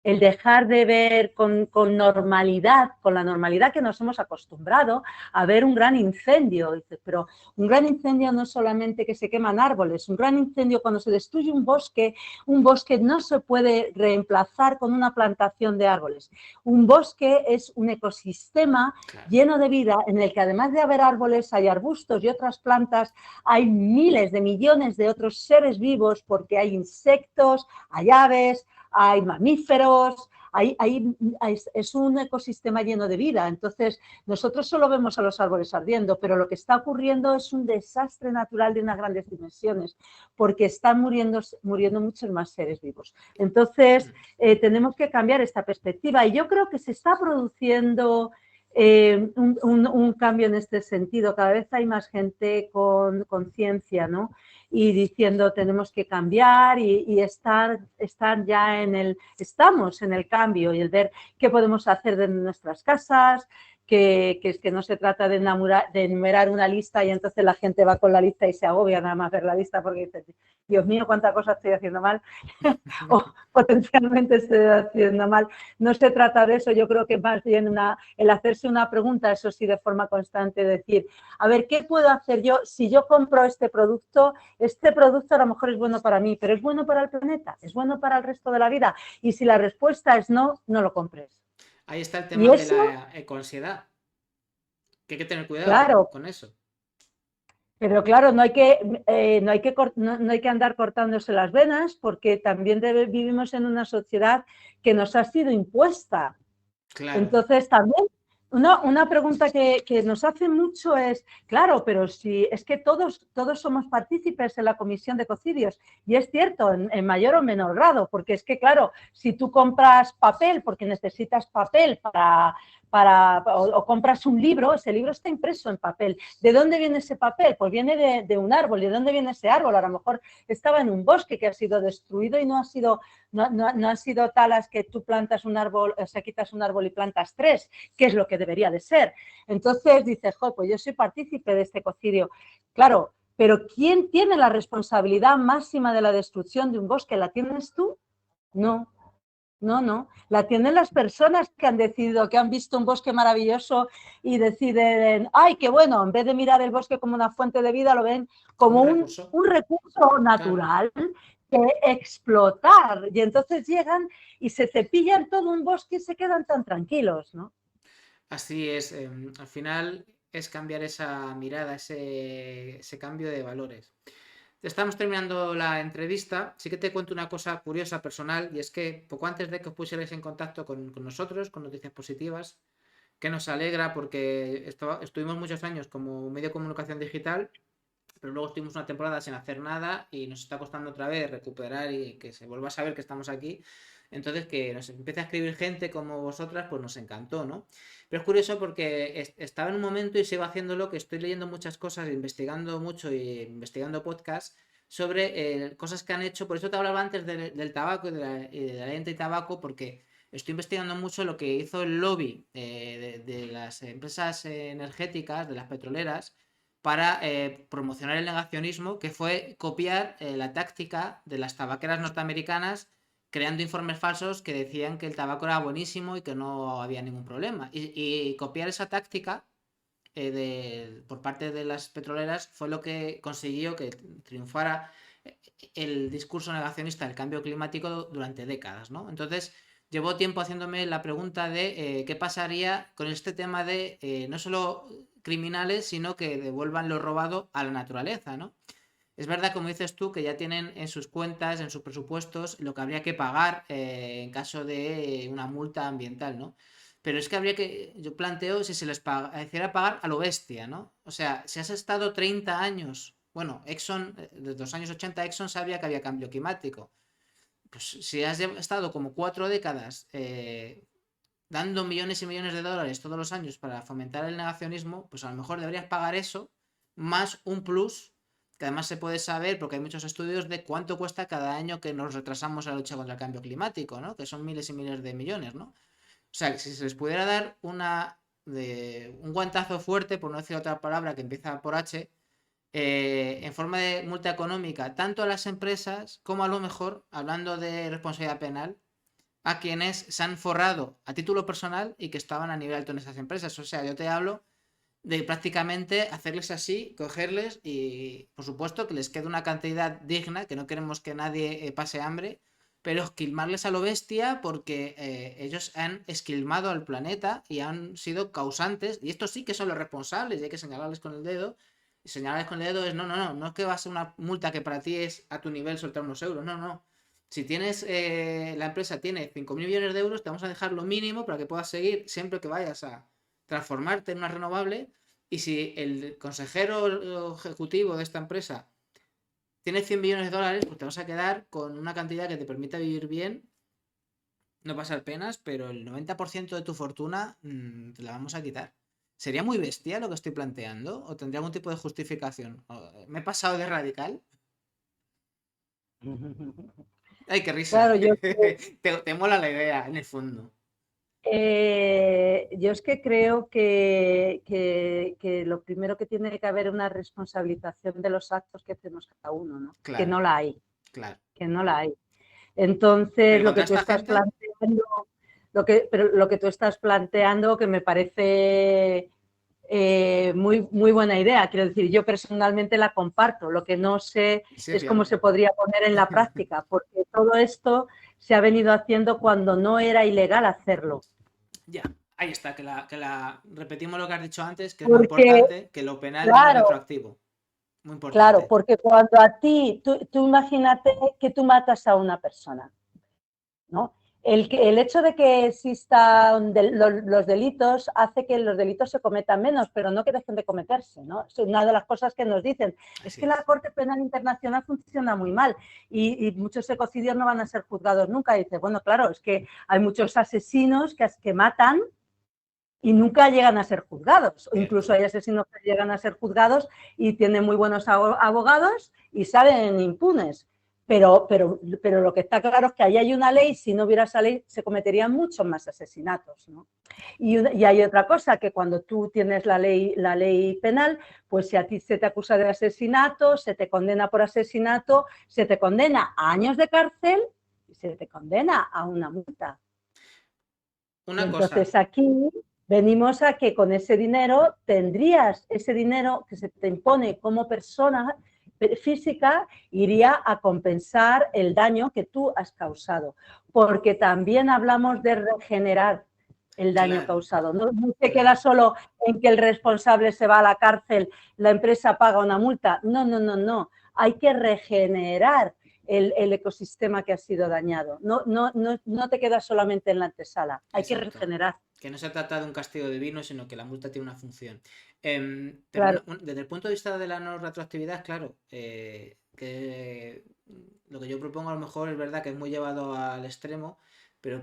el dejar de ver con normalidad, con la normalidad que nos hemos acostumbrado a ver un gran incendio. Pero un gran incendio no es solamente que se queman árboles, un gran incendio cuando se destruye un bosque no se puede reemplazar con una plantación de árboles. Un bosque es un ecosistema lleno de vida en el que además de haber árboles hay arbustos y otras plantas, hay miles de millones de otros seres vivos porque hay insectos, hay aves, hay mamíferos, es un ecosistema lleno de vida. Entonces, nosotros solo vemos a los árboles ardiendo, pero lo que está ocurriendo es un desastre natural de unas grandes dimensiones, porque están muriendo muchos más seres vivos. Entonces, tenemos que cambiar esta perspectiva y yo creo que se está produciendo un cambio en este sentido. Cada vez hay más gente con conciencia, ¿no? Y diciendo tenemos que cambiar y estar ya estamos en el cambio y el ver qué podemos hacer de nuestras casas, que es que no se trata de enumerar una lista y entonces la gente va con la lista y se agobia nada más ver la lista porque dice, Dios mío, cuánta cosa estoy haciendo mal o potencialmente estoy haciendo mal. No se trata de eso, yo creo que más bien el hacerse una pregunta, eso sí, de forma constante, decir, a ver, ¿qué puedo hacer yo si yo compro este producto? Este producto a lo mejor es bueno para mí, pero ¿es bueno para el planeta? ¿Es bueno para el resto de la vida? Y si la respuesta es no, no lo compres. Ahí está el Y tema de eso, la ecoansiedad, que hay que tener cuidado claro, con eso. pero claro, no hay que andar cortándose las venas porque también vivimos en una sociedad que nos ha sido impuesta. Claro. Entonces, también una pregunta que nos hace mucho es, claro, pero si es que todos somos partícipes en la comisión de ecocidios, y es cierto, en mayor o menor grado, porque es que, claro, si tú compras papel porque necesitas papel o compras un libro, ese libro está impreso en papel. ¿De dónde viene ese papel? Pues viene de un árbol. ¿De dónde viene ese árbol? A lo mejor estaba en un bosque que ha sido destruido y no han sido talas que tú plantas un árbol, o sea, quitas un árbol y plantas tres, que es lo que debería de ser. Entonces dices, pues yo soy partícipe de este ecocidio. Claro, pero ¿quién tiene la responsabilidad máxima de la destrucción de un bosque? ¿La tienes tú? No. No. La tienen las personas que han decidido, que han visto un bosque maravilloso y deciden, ay, qué bueno, en vez de mirar el bosque como una fuente de vida, lo ven Como como un recurso. un recurso Claro. natural que explotar. Y entonces llegan y se cepillan todo un bosque y se quedan tan tranquilos, ¿no? Así es. Al final es cambiar esa mirada, ese cambio de valores. Estamos terminando la entrevista. Sí que te cuento una cosa curiosa personal y es que poco antes de que os pusierais en contacto con nosotros, con noticias positivas, que nos alegra porque estuvimos muchos años como medio de comunicación digital, pero luego estuvimos una temporada sin hacer nada y nos está costando otra vez recuperar y que se vuelva a saber que estamos aquí. Entonces, que nos empiece a escribir gente como vosotras, pues nos encantó, ¿no? Pero es curioso porque estaba en un momento y sigo haciéndolo, que estoy leyendo muchas cosas, investigando mucho y investigando podcasts sobre cosas que han hecho. Por eso te hablaba antes del tabaco y de la ley anti-tabaco, porque estoy investigando mucho lo que hizo el lobby de las empresas energéticas, de las petroleras, para promocionar el negacionismo, que fue copiar la táctica de las tabaqueras norteamericanas, creando informes falsos que decían que el tabaco era buenísimo y que no había ningún problema. Y copiar esa táctica por parte de las petroleras fue lo que consiguió que triunfara el discurso negacionista del cambio climático durante décadas, ¿no? Entonces, llevo tiempo haciéndome la pregunta de qué pasaría con este tema de no solo criminales, sino que devuelvan lo robado a la naturaleza, ¿no? Es verdad, como dices tú, que ya tienen en sus cuentas, en sus presupuestos, lo que habría que pagar en caso de una multa ambiental, ¿no? Pero es que yo planteo si se les hiciera pagar a lo bestia, ¿no? O sea, si has estado 30 años, bueno, Exxon, desde los años 80 Exxon sabía que había cambio climático. Pues si has estado como 4 décadas dando millones y millones de dólares todos los años para fomentar el negacionismo, pues a lo mejor deberías pagar eso más un plus, que además se puede saber, porque hay muchos estudios de cuánto cuesta cada año que nos retrasamos a la lucha contra el cambio climático, ¿no? Que son miles y miles de millones, ¿no? O sea, que si se les pudiera dar un guantazo fuerte, por no decir otra palabra que empieza por H, en forma de multa económica, tanto a las empresas como a lo mejor, hablando de responsabilidad penal, a quienes se han forrado a título personal y que estaban a nivel alto en esas empresas. O sea, yo te hablo de prácticamente hacerles así, cogerles y, por supuesto, que les quede una cantidad digna, que no queremos que nadie pase hambre, pero esquilmarles a lo bestia porque ellos han esquilmado al planeta y han sido causantes, y estos sí que son los responsables y hay que señalarles con el dedo. Y señalarles con el dedo es, no es que va a ser una multa que para ti es a tu nivel soltar unos euros, no. Si tienes, la empresa tiene 5.000 millones de euros, te vamos a dejar lo mínimo para que puedas seguir siempre que vayas a transformarte en una renovable. Y si el consejero ejecutivo de esta empresa tiene 100 millones de dólares, pues te vas a quedar con una cantidad que te permita vivir bien, no pasar penas, pero el 90% de tu fortuna te la vamos a quitar. ¿Sería muy bestia lo que estoy planteando? ¿O tendría algún tipo de justificación? ¿Me he pasado de radical? ¡Ay, qué risa! Claro, Te mola la idea, en el fondo. yo es que creo que lo primero que tiene que haber es una responsabilización de los actos que hacemos cada uno, ¿no? Que Claro, no la hay, claro. que no la hay. Entonces, Pero lo contra que tú esta estás gente, planteando, pero lo que tú estás planteando, que me parece muy, muy buena idea. Quiero decir, yo personalmente la comparto. Lo que no sé sí es es cómo viable. se podría poner en la práctica, porque todo esto se ha venido haciendo cuando no era ilegal hacerlo. Ya, ahí está, repetimos lo que has dicho antes, que es muy Porque, importante, que lo penal no es claro, retroactivo. Muy claro, importante. porque cuando a ti, tú imagínate que tú matas a una persona, ¿no? El hecho de que existan los delitos hace que los delitos se cometan menos, pero no que dejen de cometerse, ¿no? Es una de las cosas que nos dicen. Es Así que la es. Corte Penal Internacional funciona muy mal y muchos ecocidios no van a ser juzgados nunca. Y dice, bueno, claro, es que hay muchos asesinos que matan y nunca llegan a ser juzgados. O incluso Cierto. hay asesinos que llegan a ser juzgados y tienen muy buenos abogados y salen impunes. Pero lo que está claro es que ahí hay una ley, si no hubiera esa ley se cometerían muchos más asesinatos, ¿no? Y hay otra cosa, que cuando tú tienes la ley penal, pues si a ti se te acusa de asesinato, se te condena por asesinato, se te condena a años de cárcel y se te condena a una multa. Y Una cosa, entonces aquí venimos a que con ese dinero tendrías, ese dinero que se te impone como persona física, iría a compensar el daño que tú has causado. Porque también hablamos de regenerar el daño claro, causado. No se queda claro. solo en que el responsable se va a la cárcel, la empresa paga una multa. No. Hay que regenerar el ecosistema que ha sido dañado. No te quedas solamente en la antesala, hay que Exacto. regenerar. Que no se trata de un castigo divino, sino que la multa tiene una función. Pero Claro. desde el punto de vista de la no retroactividad, claro, que lo que yo propongo a lo mejor es verdad que es muy llevado al extremo, pero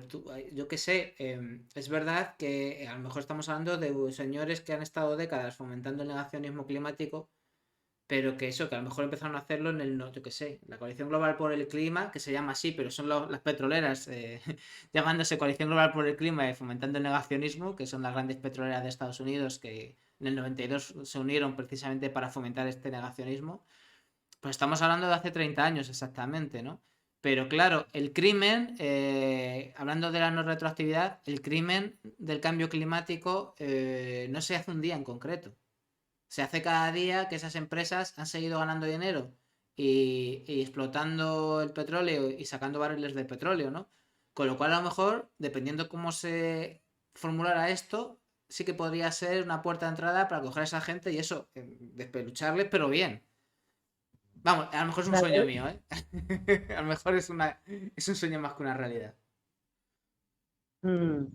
yo qué sé, es verdad que a lo mejor estamos hablando de señores que han estado décadas fomentando el negacionismo climático, pero que eso, que a lo mejor empezaron a hacerlo en el, no, yo qué sé, la Coalición Global por el Clima, que se llama así, pero son las petroleras llamándose Coalición Global por el Clima y fomentando el negacionismo, que son las grandes petroleras de Estados Unidos que en el 92 se unieron precisamente para fomentar este negacionismo. Pues estamos hablando de hace 30 años exactamente, ¿no? Pero claro, el crimen, hablando de la no retroactividad, el crimen del cambio climático no se hace un día en concreto, se hace cada día que esas empresas han seguido ganando dinero y explotando el petróleo y sacando barriles de petróleo, ¿no? Con lo cual, a lo mejor, dependiendo cómo se formulara esto, sí que podría ser una puerta de entrada para coger a esa gente y eso, despelucharles, pero bien. Vamos, a lo mejor es un sueño mío, ¿eh? A lo mejor es un sueño más que una realidad. Mm.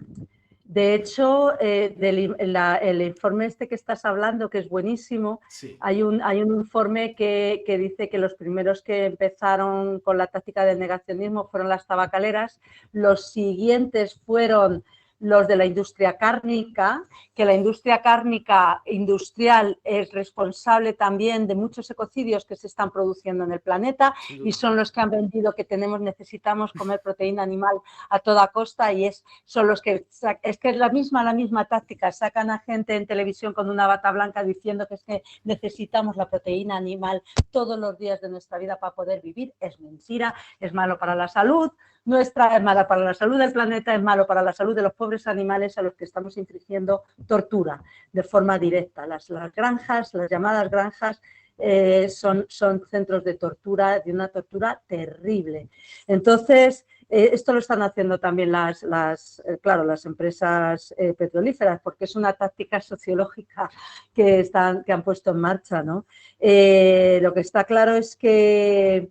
De hecho, el informe este que estás hablando, que es buenísimo, Sí. hay un informe que dice que los primeros que empezaron con la táctica del negacionismo fueron las tabacaleras, los siguientes fueron los de la industria cárnica, que la industria cárnica industrial es responsable también de muchos ecocidios que se están produciendo en el planeta Sin y duda. son los que han vendido que necesitamos comer proteína animal a toda costa y son los que, es que es la misma táctica, sacan a gente en televisión con una bata blanca diciendo que es que necesitamos la proteína animal todos los días de nuestra vida para poder vivir, es mentira, es malo para la salud, nuestra es mala para la salud del planeta, es malo para la salud de los pobres animales a los que estamos infringiendo tortura de forma directa. Las granjas, las llamadas granjas, son centros de tortura, de una tortura terrible. Entonces, esto lo están haciendo también claro, las empresas petrolíferas, porque es una táctica sociológica que han puesto en marcha, ¿no? Lo que está claro es que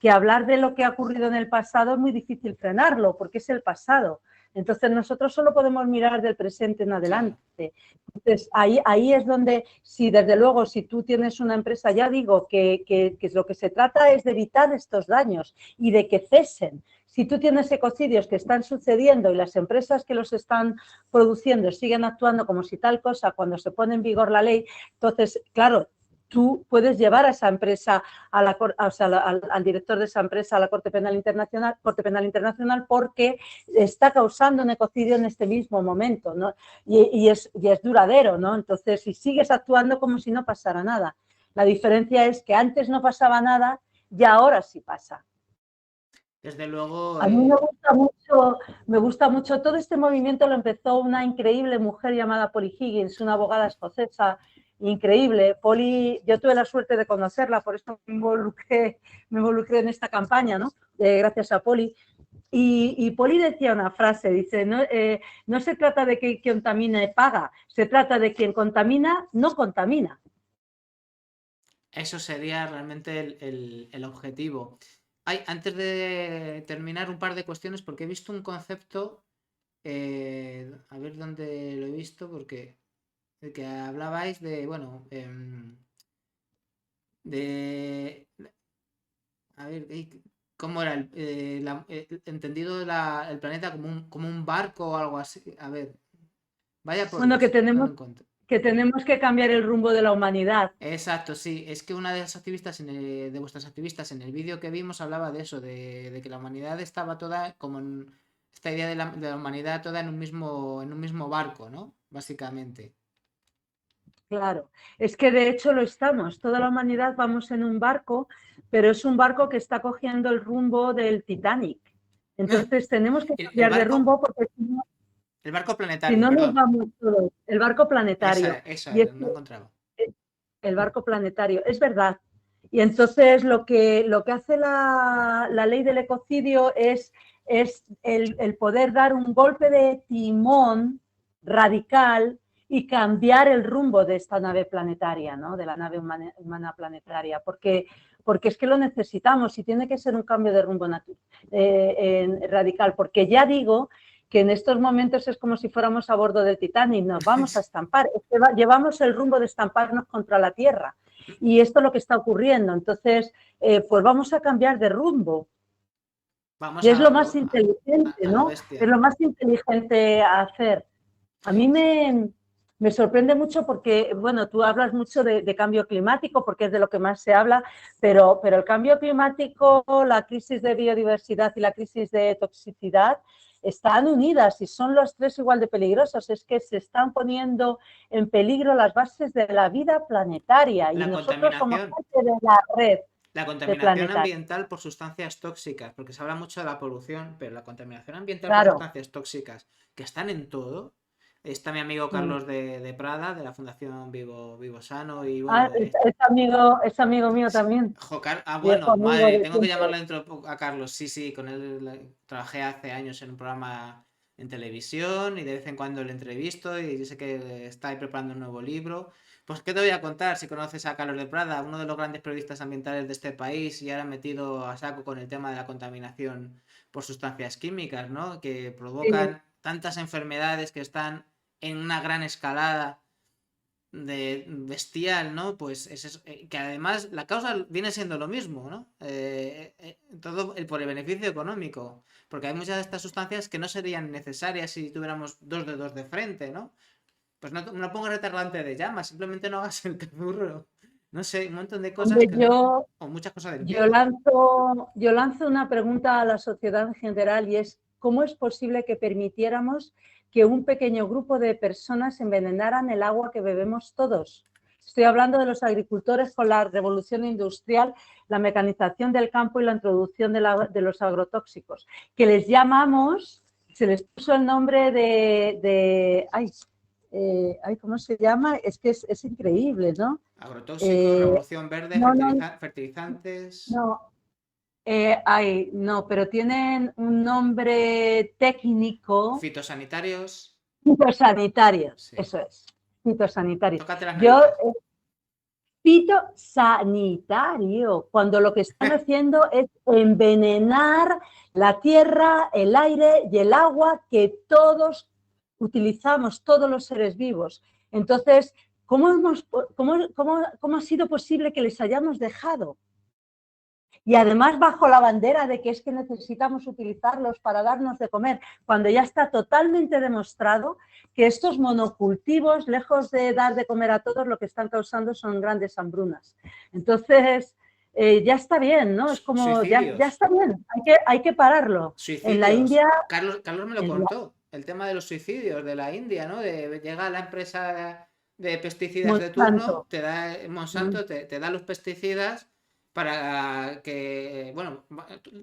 hablar de lo que ha ocurrido en el pasado es muy difícil frenarlo, porque es el pasado. Entonces, nosotros solo podemos mirar del presente en adelante. Entonces, ahí es donde, si desde luego, si tú tienes una empresa, ya digo que lo que se trata es de evitar estos daños y de que cesen. Si tú tienes ecocidios que están sucediendo y las empresas que los están produciendo siguen actuando como si tal cosa, cuando se pone en vigor la ley, entonces, claro, tú puedes llevar a esa empresa, al director de esa empresa a la Corte Penal Internacional, porque está causando un ecocidio en este mismo momento, ¿no? Y es duradero, ¿no? Entonces, si sigues actuando como si no pasara nada. La diferencia es que antes no pasaba nada y ahora sí pasa. Desde luego... A mí me gusta mucho, todo este movimiento lo empezó una increíble mujer llamada Polly Higgins, una abogada escocesa increíble. Polly, yo tuve la suerte de conocerla, por eso me involucré en esta campaña, ¿no? Gracias a Polly. Y Polly decía una frase, dice, no se trata de que quien contamine paga, se trata de quien contamina no contamina. Eso sería realmente el objetivo. Antes de terminar, un par de cuestiones, porque he visto un concepto, a ver dónde lo he visto, porque que hablabais de, bueno, de... A ver, ¿cómo era? Entendido el planeta como un barco o algo así. A ver, vaya por Bueno, Dios, no lo encuentro. que tenemos que cambiar el rumbo de la humanidad. Exacto, sí. Es que una de las activistas, de vuestras activistas, en el vídeo que vimos hablaba de eso, de que la humanidad estaba toda como en esta idea de la humanidad toda en un mismo barco, ¿no? Básicamente. Claro, es que de hecho lo estamos. Toda la humanidad vamos en un barco, pero es un barco que está cogiendo el rumbo del Titanic. Entonces tenemos que El cambiar de barco, rumbo porque el barco si planetario, no nos perdón. vamos todos. El barco planetario. Esa Y era, es no encontraba. el barco planetario, es verdad. Y entonces lo que hace la ley del ecocidio es el poder dar un golpe de timón radical y cambiar el rumbo de esta nave planetaria, ¿no? De la nave humana planetaria, porque es que lo necesitamos y tiene que ser un cambio de rumbo radical, porque ya digo que en estos momentos es como si fuéramos a bordo del Titanic, nos vamos a estampar, llevamos el rumbo de estamparnos contra la Tierra y esto es lo que está ocurriendo, entonces pues vamos a cambiar de rumbo. Vamos Y a, es lo más inteligente, a lo ¿no? Es bestia. lo más inteligente a hacer. A mí me sorprende mucho porque, bueno, tú hablas mucho de cambio climático porque es de lo que más se habla, pero el cambio climático, la crisis de biodiversidad y la crisis de toxicidad están unidas y son los tres igual de peligrosos. Es que se están poniendo en peligro las bases de la vida planetaria y La nosotros somos contaminación. parte de la red La de contaminación planetaria. ambiental por sustancias tóxicas, porque se habla mucho de la polución, pero la contaminación ambiental por Claro. sustancias tóxicas que están en todo. Está mi amigo Carlos de Prada, de la Fundación Vivo Sano, y bueno, Es amigo mío también, viejo bueno, amigo madre, de tengo que siempre. llamarle dentro a Carlos. Sí, sí, con él trabajé hace años en un programa en televisión y de vez en cuando le entrevisto y yo sé que está ahí preparando un nuevo libro. Pues, ¿qué te voy a contar si conoces a Carlos de Prada, uno de los grandes periodistas ambientales de este país y ahora metido a saco con el tema de la contaminación por sustancias químicas, ¿no? Que Sí, provocan tantas enfermedades que están en una gran escalada de bestial, ¿no? Pues que además la causa viene siendo lo mismo, ¿no? Todo por el beneficio económico, porque hay muchas de estas sustancias que no serían necesarias si tuviéramos dos dedos de frente, ¿no? Pues no pongas retardante de llamas, simplemente no hagas el burro. No sé, un montón de cosas hombre, que... O muchas cosas de yo limpieza. lanzo una pregunta a la sociedad en general y es, ¿cómo es posible que permitiéramos que un pequeño grupo de personas envenenaran el agua que bebemos todos? Estoy hablando de los agricultores con la revolución industrial, la mecanización del campo y la introducción de los agrotóxicos, que les llamamos, se les puso el nombre ¿cómo se llama? Es que es increíble, ¿no? Agrotóxicos, revolución verde, No, no, fertilizantes. no, no, pero tienen un nombre técnico. Fitosanitarios. Fitosanitarios, Sí. eso es, fitosanitarios. Tócate las Yo, narices. fitosanitario, cuando lo que están haciendo es envenenar la tierra, el aire y el agua que todos utilizamos, todos los seres vivos. Entonces, ¿cómo ha sido posible que les hayamos dejado? Y además bajo la bandera de que es que necesitamos utilizarlos para darnos de comer, cuando ya está totalmente demostrado que estos monocultivos, lejos de dar de comer a todos, lo que están causando son grandes hambrunas. Entonces, ya está bien, ¿no? Es como, ya está bien, hay que pararlo. Suicidios. En la India... Carlos me lo contó, el tema de los suicidios de la India, ¿no? Llega la empresa de pesticidas de turno, te da Monsanto, te da los pesticidas para que, bueno,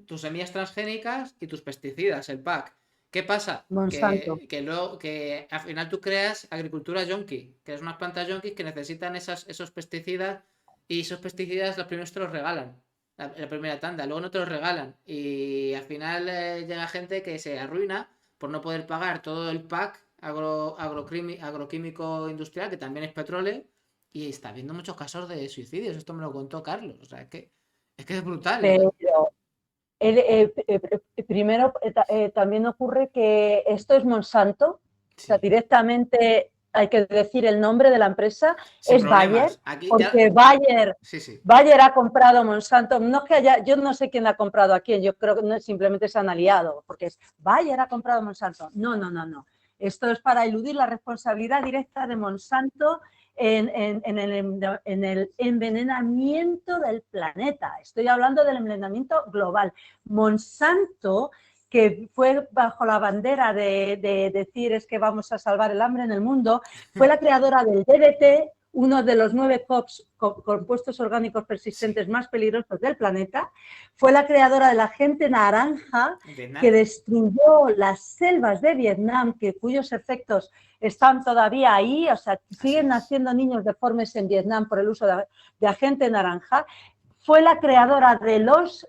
tus semillas transgénicas y tus pesticidas, el pack. ¿Qué pasa? Que al final tú creas agricultura yonki, que es unas plantas yonkis que necesitan esos pesticidas y esos pesticidas los primeros te los regalan. La primera tanda, luego no te los regalan y al final llega gente que se arruina por no poder pagar todo el pack agroquímico industrial, que también es petróleo, y está habiendo muchos casos de suicidios. Esto me lo contó Carlos. O sea, es que es brutal. Pero primero, también ocurre que esto es Monsanto, sí. O sea, directamente hay que decir el nombre de la empresa, sin es Bayer, porque Bayer, Bayer ha comprado Monsanto, no es que yo no sé quién ha comprado a quién, yo creo que no, simplemente se han aliado, porque es Bayer ha comprado Monsanto. No. Esto es para eludir la responsabilidad directa de Monsanto en el envenenamiento del planeta. Estoy hablando del envenenamiento global. Monsanto, que fue bajo la bandera de decir es que vamos a salvar el hambre en el mundo, fue la creadora del DDT, uno de los 9 compuestos orgánicos persistentes más peligrosos del planeta, fue la creadora del agente naranja que destruyó las selvas de Vietnam, cuyos efectos están todavía ahí, o sea, siguen naciendo niños deformes en Vietnam por el uso de agente naranja. Fue la creadora de los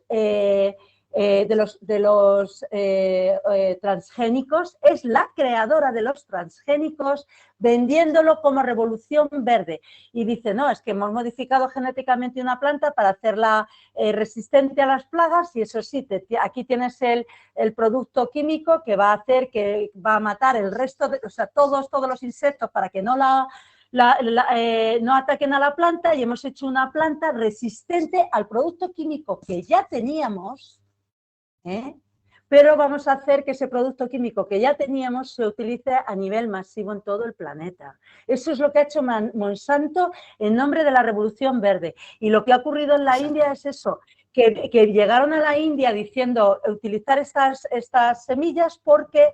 transgénicos, es la creadora de los transgénicos, vendiéndolo como revolución verde. Y dice, no, es que hemos modificado genéticamente una planta para hacerla resistente a las plagas y eso sí, aquí tienes el producto químico que va a hacer, que va a matar el resto, o sea, todos los insectos para que no no ataquen a la planta y hemos hecho una planta resistente al producto químico que ya teníamos, pero vamos a hacer que ese producto químico que ya teníamos se utilice a nivel masivo en todo el planeta. Eso es lo que ha hecho Monsanto en nombre de la Revolución Verde. Y lo que ha ocurrido en la India es eso, que llegaron a la India diciendo utilizar estas semillas porque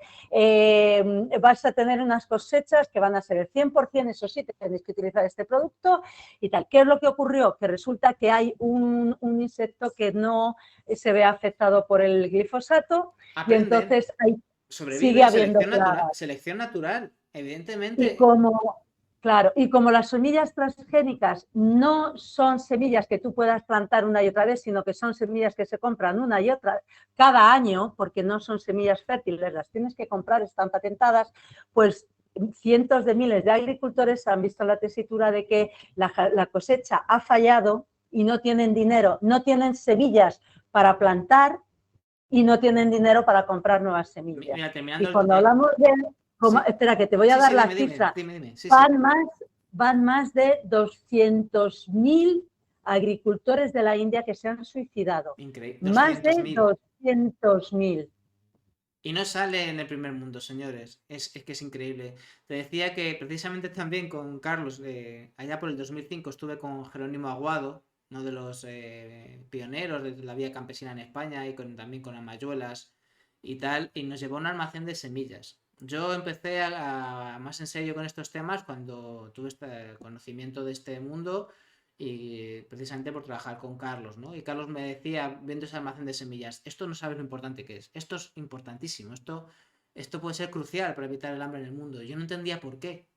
vas a tener unas cosechas que van a ser el 100%, eso sí, tenéis que utilizar este producto y tal. ¿Qué es lo que ocurrió? Que resulta que hay un insecto que no se ve afectado por el glifosato. Aprenden. Y entonces sigue habiendo selección natural, evidentemente. Y como las semillas transgénicas no son semillas que tú puedas plantar una y otra vez, sino que son semillas que se compran una y otra cada año, porque no son semillas fértiles, las tienes que comprar, están patentadas, pues cientos de miles de agricultores han visto la tesitura de que la cosecha ha fallado y no tienen dinero, no tienen semillas para plantar y no tienen dinero para comprar nuevas semillas. Mira, y cuando hablamos de... Espera, que te voy a dar la cifra. Dime. Van más de 200.000 agricultores de la India que se han suicidado. Increíble. Más de 200.000. Y no sale en el primer mundo, señores. Es que es increíble. Te decía que precisamente también con Carlos, allá por el 2005 estuve con Jerónimo Aguado, uno de los pioneros de la vía campesina en España y también con Amayuelas y tal, y nos llevó a un almacén de semillas. Yo empecé más en serio con estos temas cuando tuve este conocimiento de este mundo y precisamente por trabajar con Carlos, ¿no? Y Carlos me decía, viendo ese almacén de semillas, esto no sabes lo importante que es, esto es importantísimo, esto puede ser crucial para evitar el hambre en el mundo. Yo no entendía por qué,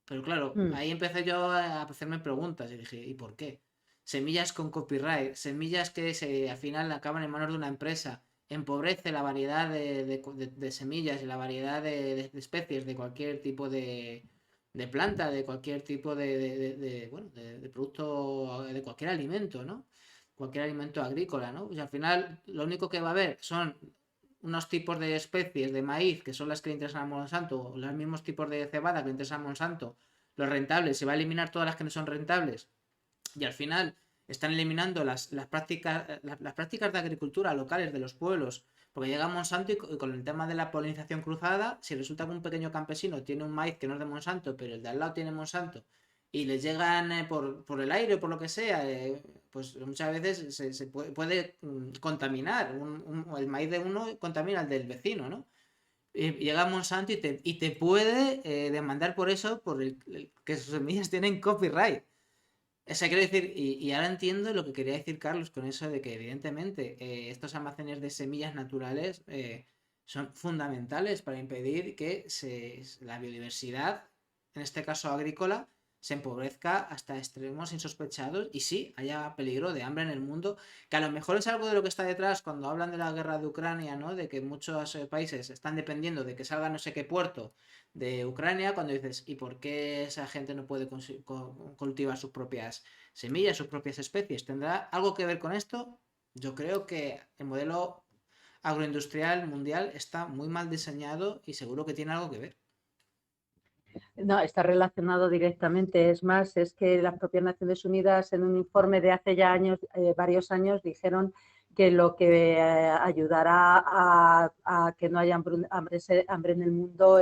pero claro, Mm. ahí empecé yo a hacerme preguntas y dije, ¿y por qué? Semillas con copyright, semillas que al final acaban en manos de una empresa, empobrece la variedad de semillas y la variedad de especies de cualquier tipo de planta, de cualquier tipo bueno, de producto, de cualquier alimento, ¿no? Cualquier alimento agrícola, ¿no? Pues al final lo único que va a haber son unos tipos de especies de maíz que son las que le interesan a Monsanto, los mismos tipos de cebada que le interesan a Monsanto, los rentables, se va a eliminar todas las que no son rentables y al final están eliminando las prácticas de agricultura locales de los pueblos, porque llega Monsanto y con el tema de la polinización cruzada, si resulta que un pequeño campesino tiene un maíz que no es de Monsanto, pero el de al lado tiene Monsanto, y les llegan por el aire o por lo que sea, pues muchas veces se puede contaminar. El maíz de uno contamina al del vecino, ¿no? Y llega Monsanto y te puede demandar por eso, que sus semillas tienen copyright. O sea, quiero decir, y ahora entiendo lo que quería decir Carlos con eso de que evidentemente estos almacenes de semillas naturales son fundamentales para impedir que la biodiversidad, en este caso agrícola, se empobrezca hasta extremos insospechados y sí, haya peligro de hambre en el mundo, que a lo mejor es algo de lo que está detrás cuando hablan de la guerra de Ucrania, ¿no? De que muchos países están dependiendo de que salga no sé qué puerto de Ucrania, cuando dices, ¿y por qué esa gente no puede cultivar sus propias semillas, sus propias especies? ¿Tendrá algo que ver con esto? Yo creo que el modelo agroindustrial mundial está muy mal diseñado y seguro que tiene algo que ver. No, está relacionado directamente. Es más, es que las propias Naciones Unidas en un informe de hace ya años, varios años, dijeron que lo que ayudará a que no haya hambre en el mundo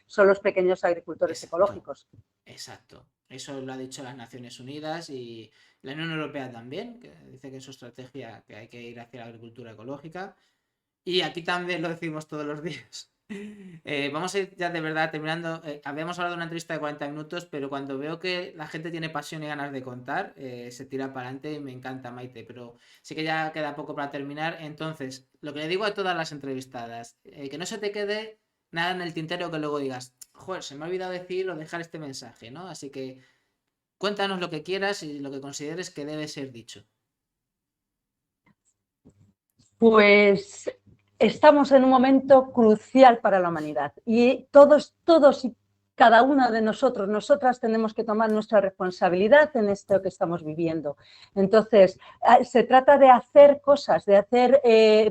son los pequeños agricultores Exacto, ecológicos. exacto. Eso lo ha dicho las Naciones Unidas y la Unión Europea también, que dice que en su estrategia que hay que ir hacia la agricultura ecológica. Y aquí también lo decimos todos los días. Vamos a ir ya de verdad terminando. Habíamos hablado de una entrevista de 40 minutos, pero cuando veo que la gente tiene pasión y ganas de contar, se tira para adelante y me encanta, Maite. Pero sí que ya queda poco para terminar. Entonces, lo que le digo a todas las entrevistadas, que no se te quede nada en el tintero que luego digas, joder, se me ha olvidado decir o dejar este mensaje, ¿no? Así que cuéntanos lo que quieras y lo que consideres que debe ser dicho. Pues estamos en un momento crucial para la humanidad y todos y cada una de nosotros, nosotras tenemos que tomar nuestra responsabilidad en esto que estamos viviendo. Entonces, se trata de hacer cosas, de hacer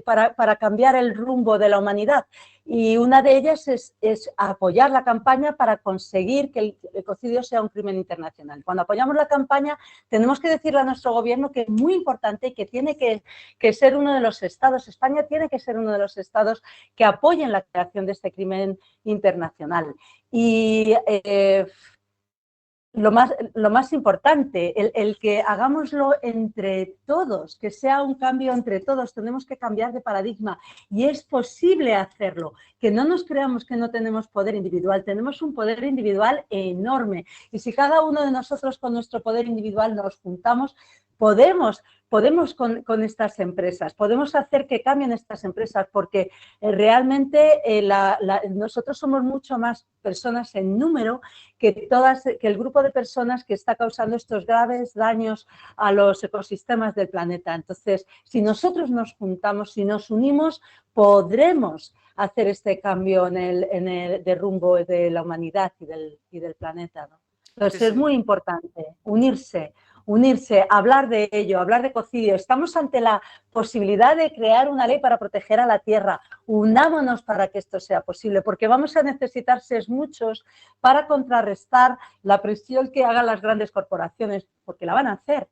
para cambiar el rumbo de la humanidad. Y una de ellas es apoyar la campaña para conseguir que el ecocidio sea un crimen internacional. Cuando apoyamos la campaña, tenemos que decirle a nuestro gobierno que es muy importante y que tiene que ser uno de los estados, España tiene que ser uno de los estados que apoyen la creación de este crimen internacional. Y lo más importante, el que hagámoslo entre todos, que sea un cambio entre todos, tenemos que cambiar de paradigma y es posible hacerlo, que no nos creamos que no tenemos poder individual, tenemos un poder individual enorme y si cada uno de nosotros con nuestro poder individual nos juntamos, podemos con estas empresas, podemos hacer que cambien estas empresas porque realmente nosotros somos mucho más personas en número que el grupo de personas que está causando estos graves daños a los ecosistemas del planeta. Entonces, si nosotros nos juntamos, si nos unimos, podremos hacer este cambio en el de rumbo de la humanidad y del planeta, ¿no? Sí, Entonces, es sí. muy importante unirse, hablar de ello, hablar de ecocidio. Estamos ante la posibilidad de crear una ley para proteger a la tierra. Unámonos para que esto sea posible, porque vamos a necesitar ser muchos para contrarrestar la presión que hagan las grandes corporaciones, porque la van a hacer.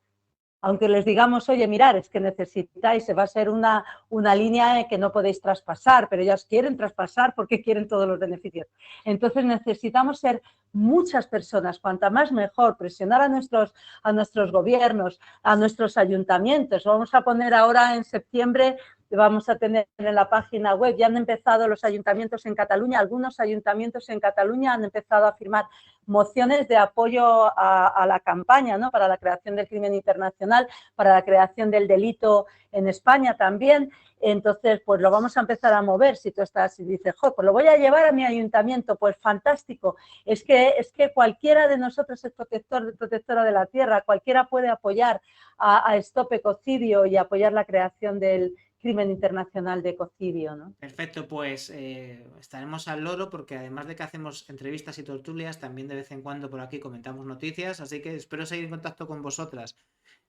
Aunque les digamos, oye, mirad, es que necesitáis, va a ser una línea que no podéis traspasar, pero ellas quieren traspasar porque quieren todos los beneficios. Entonces necesitamos ser muchas personas, cuanta más mejor, presionar a nuestros gobiernos, a nuestros ayuntamientos. Vamos a poner ahora en septiembre vamos a tener en la página web. Ya han empezado los ayuntamientos en Cataluña, algunos ayuntamientos en Cataluña han empezado a firmar mociones de apoyo a la campaña, ¿no? Para la creación del crimen internacional, para la creación del delito en España también. Entonces, pues lo vamos a empezar a mover. Si tú estás y dices, jo, pues lo voy a llevar a mi ayuntamiento, pues fantástico. Es que cualquiera de nosotros es protectora de la tierra, cualquiera puede apoyar a Stop Ecocidio y apoyar la creación del crimen internacional de ecocidio, ¿no? Perfecto, pues estaremos al loro porque además de que hacemos entrevistas y tertulias, también de vez en cuando por aquí comentamos noticias, así que espero seguir en contacto con vosotras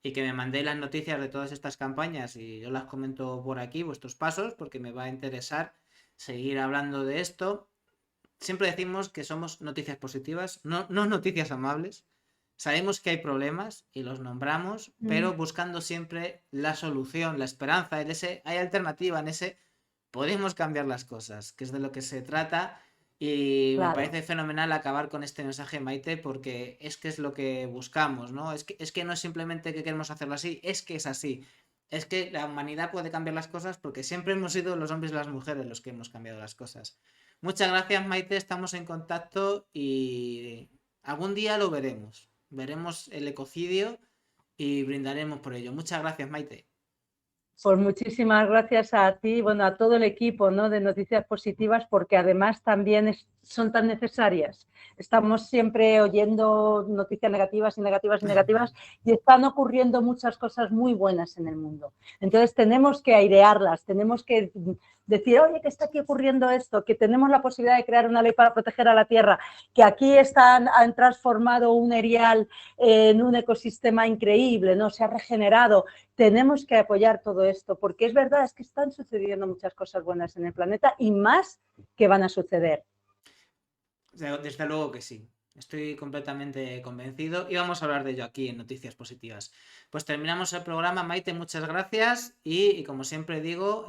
y que me mandéis las noticias de todas estas campañas y yo las comento por aquí, vuestros pasos, porque me va a interesar seguir hablando de esto. Siempre decimos que somos noticias positivas, no noticias amables. Sabemos que hay problemas y los nombramos, pero buscando siempre la solución, la esperanza, en ese hay alternativa, en ese podemos cambiar las cosas, que es de lo que se trata. Y me Claro. parece fenomenal acabar con este mensaje, Maite, porque es que es lo que buscamos, ¿no? Es que no es simplemente que queremos hacerlo así, es que es así. Es que la humanidad puede cambiar las cosas porque siempre hemos sido los hombres y las mujeres los que hemos cambiado las cosas. Muchas gracias, Maite, estamos en contacto y algún día lo veremos. Veremos el ecocidio y brindaremos por ello. Muchas gracias, Maite. Pues muchísimas gracias a ti, bueno, a todo el equipo, ¿no? De Noticias Positivas, porque además también son tan necesarias. Estamos siempre oyendo noticias negativas y negativas y negativas y están ocurriendo muchas cosas muy buenas en el mundo. Entonces tenemos que airearlas, tenemos que decir, oye, que está aquí ocurriendo esto, que tenemos la posibilidad de crear una ley para proteger a la tierra, que aquí han transformado un erial en un ecosistema increíble, ¿no? Se ha regenerado. Tenemos que apoyar todo esto, porque es verdad, es que están sucediendo muchas cosas buenas en el planeta y más que van a suceder. Desde luego que sí. Estoy completamente convencido y vamos a hablar de ello aquí en Noticias Positivas. Pues terminamos el programa, Maite, muchas gracias y como siempre digo,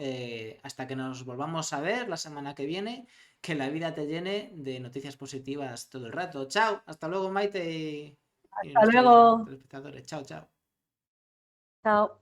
hasta que nos volvamos a ver la semana que viene, que la vida te llene de noticias positivas todo el rato. Chao, hasta luego, Maite y Hasta nuestros luego. telespectadores. Chao, chao. Chao.